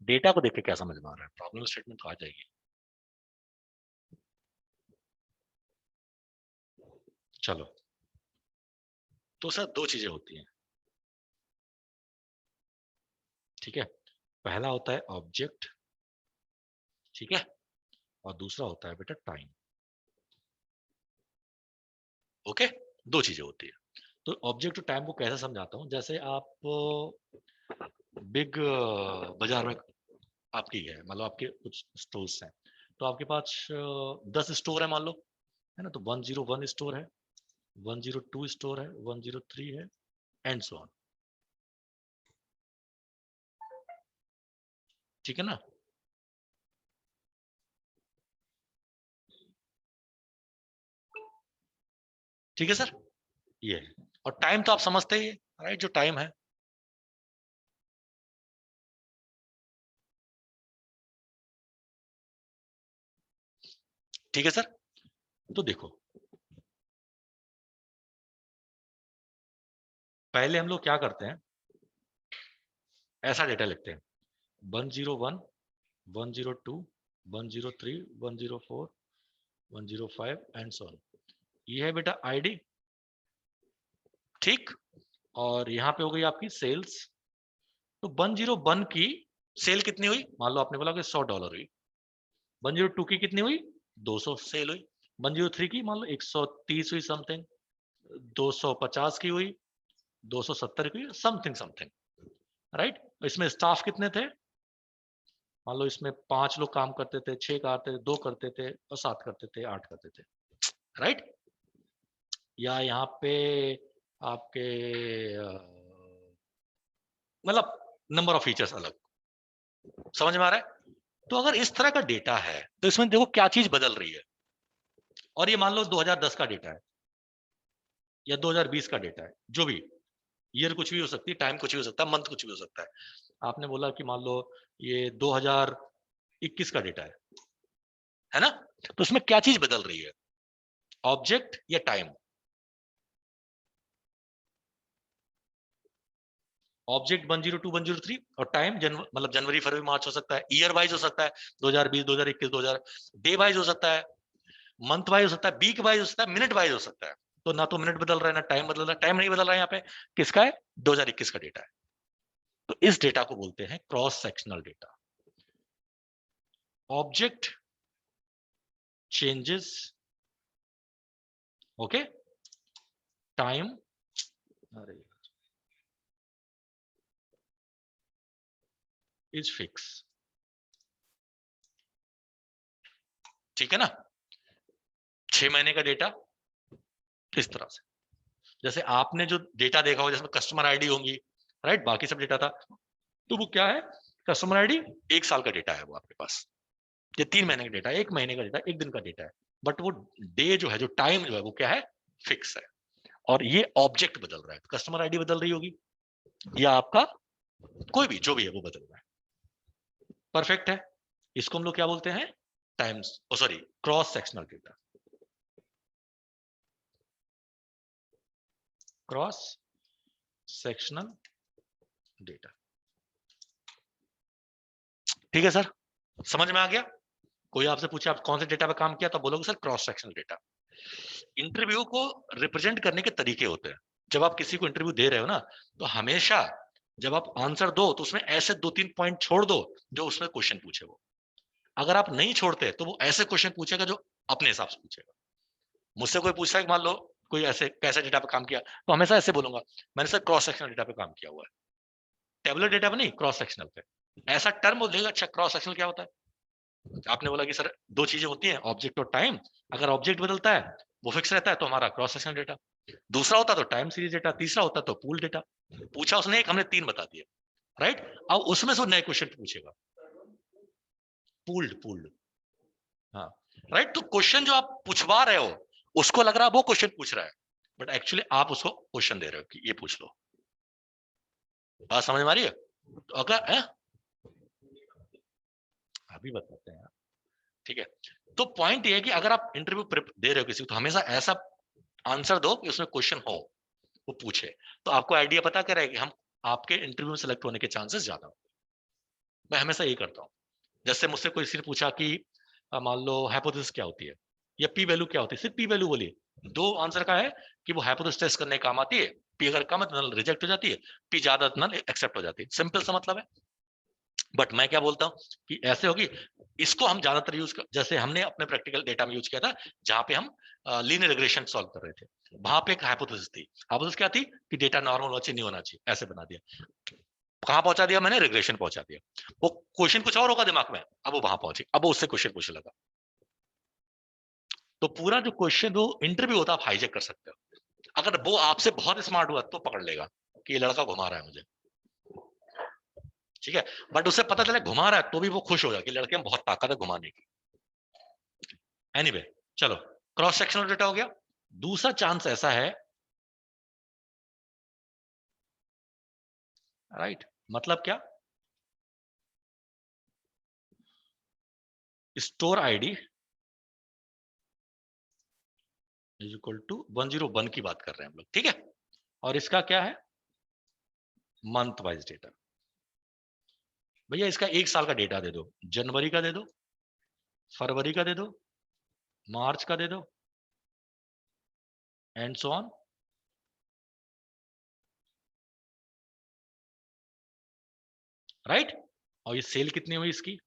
डेटा को देख के क्या समझ में आ रहा है? प्रॉब्लम स्टेटमेंट तो आ जाएगी। चलो, तो सर दो चीजें होती हैं, ठीक है? पहला होता है ऑब्जेक्ट, ठीक है, और दूसरा होता है बेटा टाइम। ओके, दो चीजें होती है। तो ऑब्जेक्ट टू टाइम को कैसे समझाता हूं? जैसे आप बिग बाजार में आपकी है, मतलब आपके कुछ स्टोर्स हैं, तो आपके पास 10 स्टोर है मान लो, है ना? तो 101 स्टोर है, 102 स्टोर है, 103 है, एंड सो ऑन, ठीक है ना? ठीक है सर, ये है। और टाइम तो आप समझते ही, राइट? जो टाइम है, ठीक है सर। तो देखो, पहले हम लोग क्या करते हैं, ऐसा डेटा लिखते हैं 101, 102, 103, 104, 105 एंड सो ऑन। ये है बेटा आईडी, ठीक। और यहाँ पे हो गई आपकी सेल्स। तो 101 की सेल कितनी हुई? मान लो आपने बोला कि $100 हुई। 102 की कितनी हुई? 200 सेल हुई। 103 की मान लो 130 हुई समथिंग, 250 की हुई, 270 की हुई, समथिंग समथिंग, राइट? इसमें स्टाफ कितने थे? मान लो इसमें 5 लोग काम करते थे, 6 करते थे, 2 करते थे, और 7 करते थे, 8 करते थे, राइट? या यहाँ पे आपके मतलब नंबर ऑफ फीचर्स अलग, समझ में आ रहा है? तो अगर इस तरह का डेटा है तो इसमें देखो क्या चीज बदल रही है। और ये मान लो 2010 का डेटा है या 2020 का डेटा है, जो भी, ईयर कुछ भी हो सकती है, टाइम कुछ भी हो सकता है, मंथ कुछ भी हो सकता है। आपने बोला कि मान लो ये 2021 का डेटा है ना? तो उसमें क्या चीज बदल रही है, ऑब्जेक्ट या टाइम? ऑब्जेक्ट 102, 103, और टाइम मतलब जनवरी फरवरी मार्च हो सकता है, ईयर वाइज हो सकता है 2020, 2021, 2000, डे वाइज हो सकता है, मंथ वाइज हो सकता है, वीक वाइज हो सकता है, मिनट वाइज हो सकता है। तो ना तो मिनट बदल रहा है ना टाइम बदल रहा है, टाइम नहीं बदल रहा है यहाँ पे। किसका है? 2021 का डेटा है, तो इस डेटा को बोलते हैं cross sectional data. Object changes, okay, time is fix. ठीक है ना? 6 महीने का डेटा इस तरह से, जैसे आपने जो डेटा देखा हो जिसमें कस्टमर आईडी होंगी, राइट, बाकी सब डेटा था, तो वो क्या है, कस्टमर आईडी 1 साल का डेटा है वो आपके पास, ये 3 महीने का डेटा, 1 महीने का डेटा, 1 दिन का डेटा है, बट वो डे जो है, जो टाइम जो है वो क्या है, फिक्स है। और ये ऑब्जेक्ट बदल रहा है, कस्टमर आईडी बदल रही होगी या आपका कोई भी जो भी है वो बदल रहा है। परफेक्ट है। इसको हम लोग क्या बोलते हैं, times, sorry, cross sectional data. Cross sectional data. ठीक है सर, समझ में आ गया? कोई आपसे पूछे आप कौन से डेटा पे काम किया, तो बोलोगे sir cross sectional data. Interview को रिप्रेजेंट करने के तरीके होते हैं। जब आप किसी को इंटरव्यू दे रहे हो ना, तो हमेशा जब आप आंसर दो तो उसमें ऐसे 2-3 पॉइंट छोड़ दो जो उसमें क्वेश्चन पूछे वो। अगर आप नहीं छोड़ते तो वो ऐसे क्वेश्चन पूछेगा जो अपने हिसाब से पूछेगा। मुझसे कोई पूछता है कि मान लो कोई ऐसे कैसे डेटा पे काम किया, तो हमेशा ऐसे बोलूंगा, मैंने सर क्रॉस सेक्शनल डेटा पे काम किया हुआ है, टेबुलर डेटा पे नहीं, क्रॉस सेक्शनल पे। ऐसा टर्म बोलेगा, अच्छा क्रॉस सेक्शनल क्या होता है? आपने बोला कि सर 2 चीजें होती हैं, ऑब्जेक्ट और टाइम। अगर ऑब्जेक्ट बदलता है, वो फिक्स रहता है, तो हमारा क्रॉस सेक्शनल डेटा। दूसरा होता तो टाइम सीरीज डेटा, तीसरा होता तो पूल डेटा। पूछा उसने एक, हमने 3 बता दिए, राइट। अब उसमें से नए क्वेश्चन पूछेगा, पूल्ड पूल्ड, हाँ, राइट। तो क्वेश्चन जो आप पूछवा रहे हो, उसको लग रहा है वो क्वेश्चन पूछ रहा है, बट एक्चुअली आप उसको क्वेश्चन दे रहे हो कि ये पूछ लो। बात समझ में आ रही है? तो अगर अभी बताते हैं, ठीक है। तो पॉइंट ये है कि अगर आप इंटरव्यू दे रहे हो किसी को, तो हमेशा ऐसा आंसर दो कि उसमें क्वेश्चन हो, वो पूछे, तो आपको आइडिया पता क्या रहेगा, हम आपके इंटरव्यू में सेलेक्ट होने के चांसेस ज्यादा। मैं हमेशा यही करता हूँ। जैसे मुझसे कोई किसी ने पूछा कि मान लो हाइपोथेसिस क्या होती है या पी वैल्यू क्या होती है, सिर्फ पी वैल्यू बोलिए, 2 आंसर का है कि वो हाइपोथेसिस टेस्ट करने काम आती है, पी अगर कम है तो नल रिजेक्ट हो जाती है, पी ज्यादा तो नल एक्सेप्ट हो जाती है, सिंपल सा मतलब है। बट मैं क्या बोलता हूँ कि ऐसे होगी, इसको हम ज्यादातर यूज कर, जैसे हमने अपने प्रैक्टिकल डेटा में यूज किया था, जहां पे हम लीनियर रिग्रेशन सॉल्व कर रहे थे, वहां पे एक हाइपोथेसिस थी। हाइपोथेसिस क्या थी कि डेटा नॉर्मल होना चाहिए, नहीं होना चाहिए, ऐसे बना दिया। कहां पहुंचा दिया मैंने, रिग्रेशन पहुंचा दिया। वो क्वेश्चन कुछ और होगा दिमाग में, अब वो वहां पहुंचे, अब वो उससे क्वेश्चन पूछने लगा। तो पूरा जो क्वेश्चन वो इंटरव्यू होता है, आप हाईजेक कर सकते हो। अगर वो आपसे बहुत स्मार्ट हुआ तो पकड़ लेगा कि ये लड़का घुमा रहा है मुझे, ठीक है। बट उसे पता चले घुमा रहा है तो भी वो खुश हो जाए कि लड़के में बहुत ताकत है घुमाने की। एनीवे, चलो, क्रॉस सेक्शनल डेटा हो गया। दूसरा चांस ऐसा है, राइट, मतलब क्या, store ID is equal to 101 की बात कर रहे हैं हम लोग, ठीक है। और इसका क्या है, मंथ वाइज डेटा। भैया इसका 1 साल का डेटा दे दो, जनवरी का दे दो, फरवरी का दे दो, मार्च का दे दो, एंड सो ऑन, राइट। और ये सेल कितनी हुई इसकी,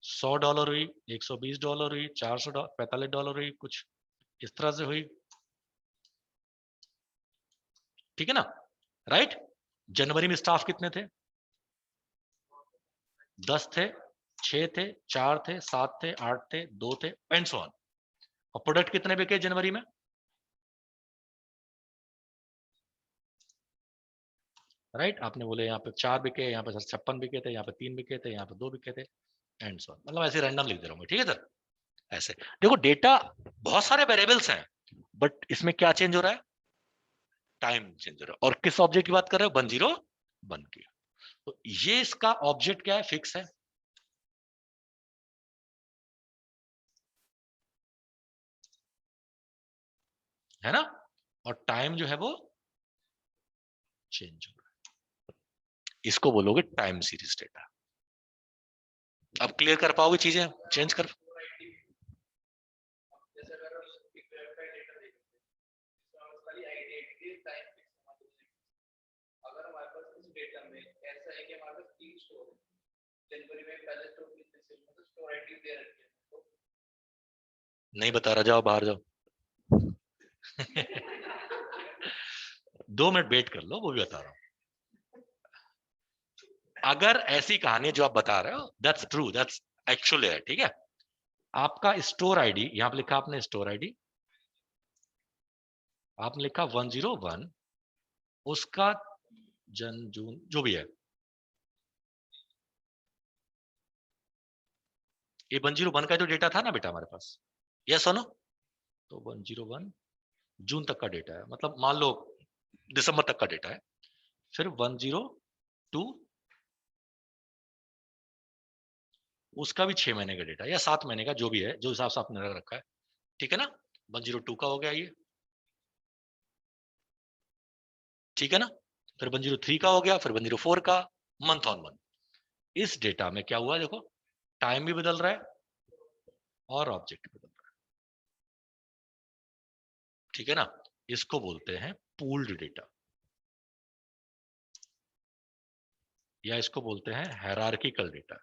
$100 हुई, $120 हुई, $400, $45 हुई, कुछ इस तरह से हुई, ठीक है ना, राइट। जनवरी में स्टाफ कितने थे, 10 थे, 6 थे, 4 थे, 7 थे, 8 थे, 2 थे, एंड सो ऑन। और प्रोडक्ट कितने बिके जनवरी में, राइट। आपने बोले यहाँ पे 4 बिके, यहाँ पे 56 बिके थे, यहाँ पे 3 बिके थे, यहाँ पे 2 बिके थे, एंड सो ऑन। मतलब ऐसे रैंडम लिख दे रहा हूँ, ठीक है सर। ऐसे देखो, डेटा बहुत सारे वेरिएबल्स हैं, बट इसमें क्या चेंज हो रहा है, टाइम चेंज हो रहा है। और किस ऑब्जेक्ट की बात कर रहे हो, 101 की। तो ये इसका ऑब्जेक्ट क्या है, फिक्स है ना। और टाइम जो है वो चेंज हो रहा है, इसको बोलोगे टाइम सीरीज डेटा। अब क्लियर कर पाओगे चीजें, चेंज कर। नहीं बता रहा, जाओ बाहर जाओ। 2 मिनट वेट कर लो, वो भी बता रहा हूं। अगर ऐसी कहानी जो आप बता रहे हो, दैट्स ट्रू, दैट्स एक्चुअली है, ठीक है। आपका स्टोर आईडी यहां पे लिखा, आपने स्टोर आईडी आपने लिखा 101, उसका जन जून जो भी है, ये 101 का जो डेटा था ना बेटा हमारे पास, यस सुनो, तो 101 जून तक का डेटा है, मतलब मान लो दिसंबर तक का डेटा है। फिर 102 उसका भी 6 महीने का डेटा या 7 महीने का, जो भी है, जो हिसाब से आपने रखा है, ठीक है ना। 102 का हो गया ये, ठीक है ना। फिर 103 का हो गया, फिर 104 का, मंथ ऑन मंथ। इस डेटा में क्या हुआ देखो, टाइम भी बदल रहा है और ऑब्जेक्ट भी बदल रहा है, ठीक है ना। इसको बोलते हैं पूल्ड डेटा, या इसको बोलते हैं हायरार्किकल डेटा,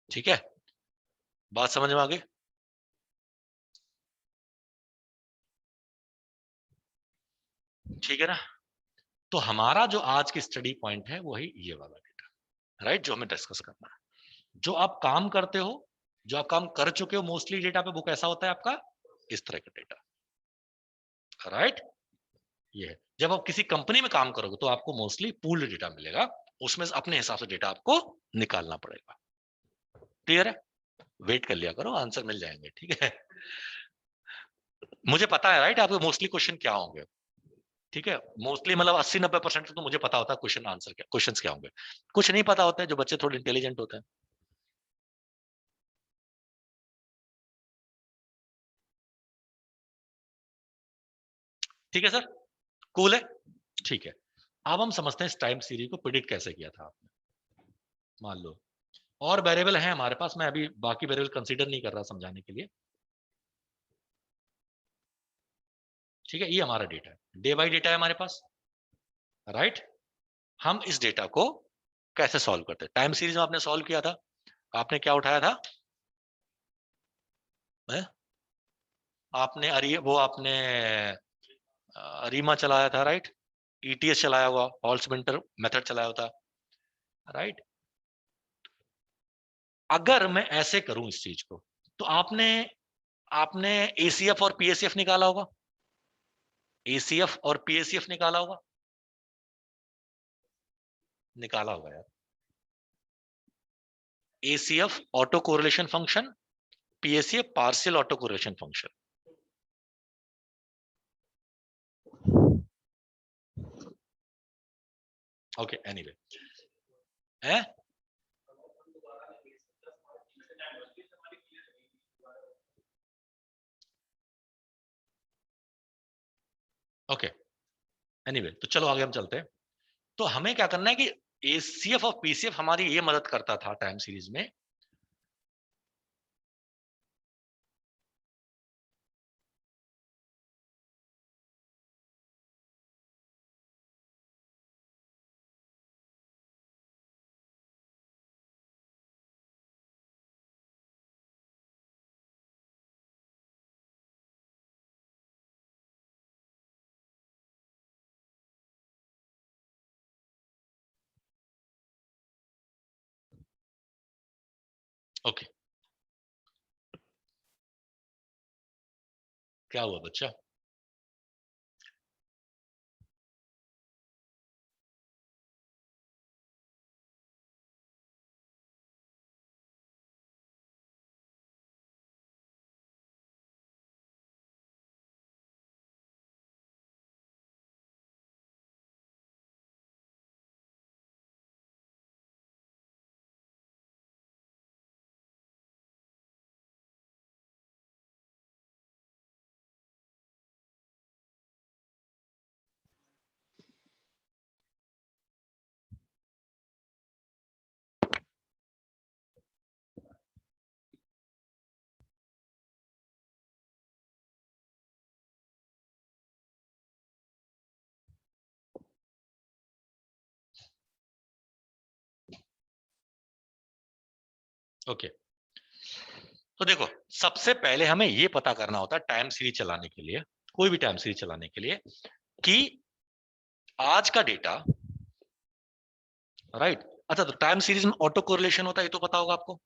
ठीक है। बात समझ में आ गई? ठीक है ना। तो हमारा जो आज की स्टडी पॉइंट है वही ये वाला डेटा, राइट, जो हमें डिस्कस करना है। जो आप काम करते हो, जो आप काम कर चुके हो मोस्टली डेटा पे, वो कैसा होता है आपका, इस तरह का डेटा, राइट। ये है। जब आप किसी कंपनी में काम करोगे तो आपको मोस्टली पूल्ड डेटा मिलेगा, उसमें से अपने हिसाब से डेटा आपको निकालना पड़ेगा। क्लियर है? वेट कर लिया करो, आंसर मिल जाएंगे, ठीक है। मुझे पता है, राइट, आपके मोस्टली क्वेश्चन क्या होंगे, ठीक है। मोस्टली मतलब 80-90% तो मुझे पता होता है क्वेश्चन आंसर क्या, क्वेश्चंस क्या होंगे। कुछ नहीं पता होता है, जो बच्चे थोड़े इंटेलिजेंट होते हैं। ठीक है सर, कूल है, ठीक है। अब हम समझते हैं इस टाइम सीरीज को प्रिडिक्ट कैसे किया था आपने। मान लो और वेरिएबल है हमारे पास, मैं अभी बाकी वेरिएबल कंसीडर नहीं कर रहा समझाने के लिए, ठीक है। ये हमारा डेटा है, डे बाई डेटा है हमारे पास, राइट। हम इस डेटा को कैसे सॉल्व करते हैं, टाइम सीरीज में आपने सॉल्व किया था, आपने क्या उठाया था, है? आपने अरे वो आपने अरीमा चलाया था, राइट। ईटीएस चलाया हुआ, हॉल्स विंटर मेथड चलाया होता, राइट। अगर मैं ऐसे करूं इस चीज को, तो आपने आपने एसीएफ और पीएसीएफ निकाला होगा, एसीएफ और पीएसीएफ निकाला होगा, निकाला होगा यार। ACF autocorrelation function, PACF partial autocorrelation function. Okay, anyway, है। ओके, एनीवे, तो चलो आगे हम चलते हैं। तो हमें क्या करना है कि एसीएफ और पीसीएफ हमारी ये मदद करता था टाइम सीरीज में, ओके। क्या हुआ बच्चा? ओके, तो देखो सबसे पहले हमें ये पता करना होता है टाइम सीरीज चलाने के लिए, कोई भी टाइम सीरीज चलाने के लिए, कि आज का डेटा, राइट। अच्छा, तो टाइम सीरीज में ऑटो कोरिलेशन होता है, ये तो पता होगा आपको,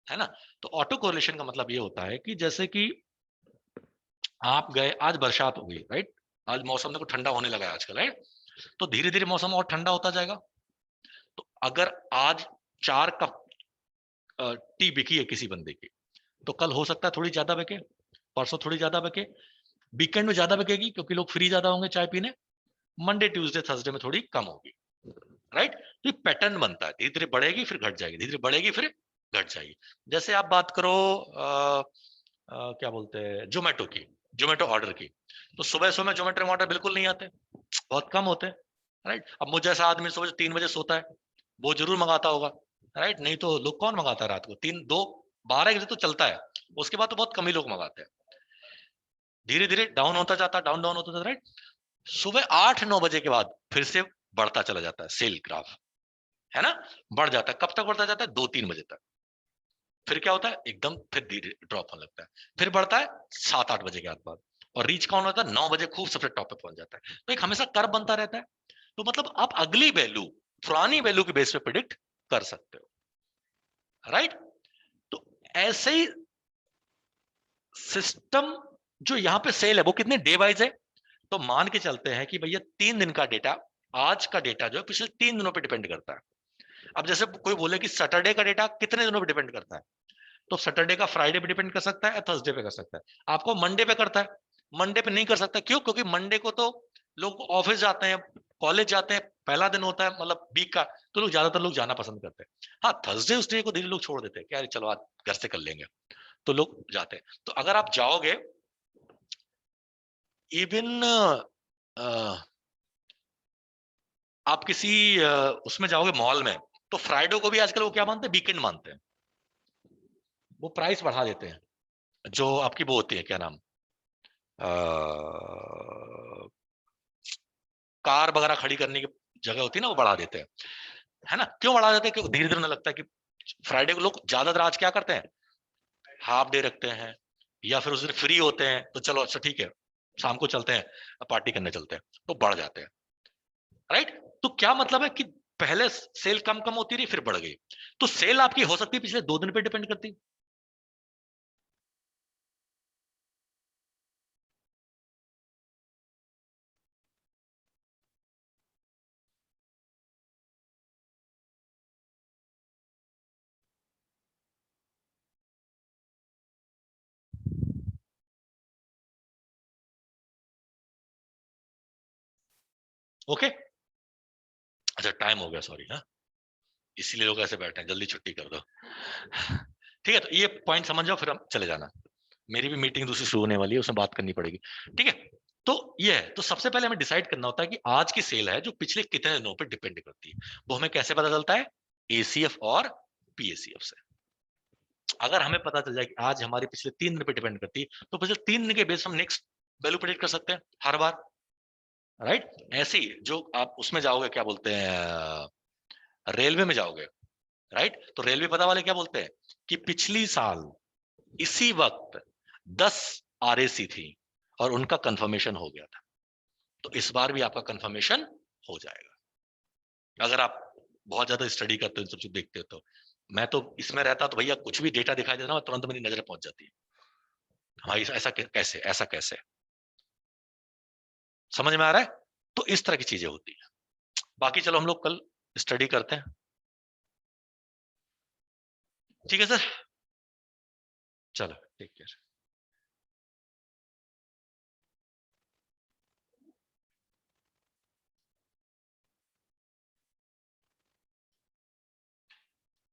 है ना। तो ऑटो कोरिलेशन का मतलब ये होता है कि जैसे कि आप गए, आज बरसात हो गई, राइट, आज मौसम देखो ठंडा होने लगा है आजकल, राइट, तो धीरे धीरे मौसम और ठंडा होता जाएगा। तो अगर आज 4 कप टी बिकी है किसी बंदे की, तो कल हो सकता है थोड़ी ज्यादा बिके, परसों थोड़ी ज्यादा बिके, वीकेंड में ज्यादा बिकेगी क्योंकि लोग फ्री ज्यादा होंगे चाय पीने, मंडे ट्यूसडे थर्सडे में थोड़ी कम होगी, राइट। तो एक पैटर्न बनता है, धीरे धीरे बढ़ेगी फिर घट जाएगी, धीरे धीरे बढ़ेगी फिर घट जाएगी। जैसे आप बात करो क्या बोलते हैं, जोमेटो की, जोमेटो ऑर्डर की, तो सुबह सुबह जोमेटो में ऑर्डर बिल्कुल नहीं आते, बहुत कम होते हैं, राइट। अब मुझे जैसा आदमी सुबह 3 बजे सोता है, वो जरूर मंगाता होगा, राइट, नहीं तो लोग कौन मंगाता है रात को, 12 बजे तो चलता है, उसके बाद तो बहुत कम ही लोग मंगाते हैं, धीरे धीरे डाउन होता जाता है, डाउन डाउन होता जाता है, राइट। सुबह 8-9 बजे के बाद फिर से बढ़ता चला जाता है सेल ग्राफ, है ना, बढ़ जाता है, कब तक बढ़ता जाता है, 2-3 बजे तक, फिर क्या होता है, एकदम फिर धीरे ड्रॉप होने लगता है, फिर बढ़ता है 7-8 बजे के बाद, और रीच कौन होता है, 9 बजे खूब सबसे टॉप पे पहुंच जाता है। तो एक हमेशा कर्व बनता रहता है, तो मतलब आप अगली वैल्यू पुरानी वैल्यू के बेस पे प्रिडिक्ट कर सकते हो, राइट। तो ऐसे ही सिस्टम जो यहाँ पे सेल है वो कितने डे वाइज है, तो मान के चलते हैं कि भैया 3 दिन का डेटा, आज का डेटा जो है पिछले 3 दिनों पे डिपेंड करता है। अब जैसे कोई बोले कि सैटरडे का डेटा कितने दिनों पे डिपेंड करता है, तो सैटरडे का फ्राइडे पे डिपेंड कर सकता है, थर्सडे पे कर सकता है, आपको मंडे पे करता है, मंडे पे नहीं कर सकता, क्यों, क्योंकि मंडे को तो लोग ऑफिस जाते हैं, कॉलेज जाते हैं, पहला दिन होता है मतलब वीक का, तो लोग ज्यादातर लोग जाना पसंद करते हैं। हाँ, थर्सडे उसडे को धीरे लोग छोड़ देते हैं, क्या चलो आज घर से कर लेंगे, तो लोग जाते हैं। तो अगर आप जाओगे इवन आप किसी उसमें जाओगे मॉल में, तो फ्राइडे को भी आजकल वो क्या मानते हैं, वीकेंड मानते हैं, वो प्राइस बढ़ा देते हैं, जो आपकी वो होती है क्या नाम, कार वगैरह खड़ी करने की जगह होती है ना, वो बढ़ा देते हैं, है ना। क्यों बढ़ा देते हैं, क्योंकि धीरे धीरे उन्हें लगता है कि फ्राइडे को लोग ज्यादातर आज क्या करते हैं, हाफ डे रखते हैं, या फिर उस दिन फ्री होते हैं, तो चलो अच्छा ठीक है शाम को चलते हैं पार्टी करने चलते हैं, तो बढ़ जाते हैं, राइट। तो क्या मतलब है कि पहले सेल कम कम होती रही फिर बढ़ गई, तो सेल आपकी हो सकती है पिछले 2 दिन पे डिपेंड करती। ओके, अच्छा टाइम हो गया, सॉरी, हाँ, इसीलिए लोग ऐसे बैठे हैं, जल्दी छुट्टी कर दो। ठीक है, तो ये पॉइंट समझ जाओ फिर हम चले जाना, मेरी भी मीटिंग दूसरी शुरू होने वाली है, उसमें बात करनी पड़ेगी, ठीक है। तो ये है, तो सबसे पहले हमें डिसाइड करना होता है कि आज की सेल है जो पिछले कितने दिनों पे डिपेंड करती है, वो हमें कैसे पता चलता है, एसीएफ और पीएसीएफ से। अगर हमें पता चल जाए कि आज हमारी पिछले 3 दिन पे डिपेंड करती है, तो पिछले 3 दिन के बेस हम नेक्स्ट वैल्यू प्रेडिक्ट कर सकते हैं हर बार, राइट। ऐसे ही जो आप उसमें जाओगे क्या बोलते हैं, रेलवे में जाओगे, राइट, तो रेलवे पता वाले क्या बोलते हैं कि पिछली साल इसी वक्त 10 आरएसी थी और उनका कंफर्मेशन हो गया था, तो इस बार भी आपका कंफर्मेशन हो जाएगा, अगर आप बहुत ज्यादा स्टडी करते हो, इन सब चीज देखते हो तो। मैं तो इसमें रहता तो भैया कुछ भी डेटा दिखाई देता ना, तुरंत मेरी नजर पहुंच जाती है, हाँ ऐसा कैसे, ऐसा कैसे, समझ में आ रहा है। तो इस तरह की चीजें होती है, बाकी चलो हम लोग कल स्टडी करते हैं, ठीक है सर, चलो टेक केयर।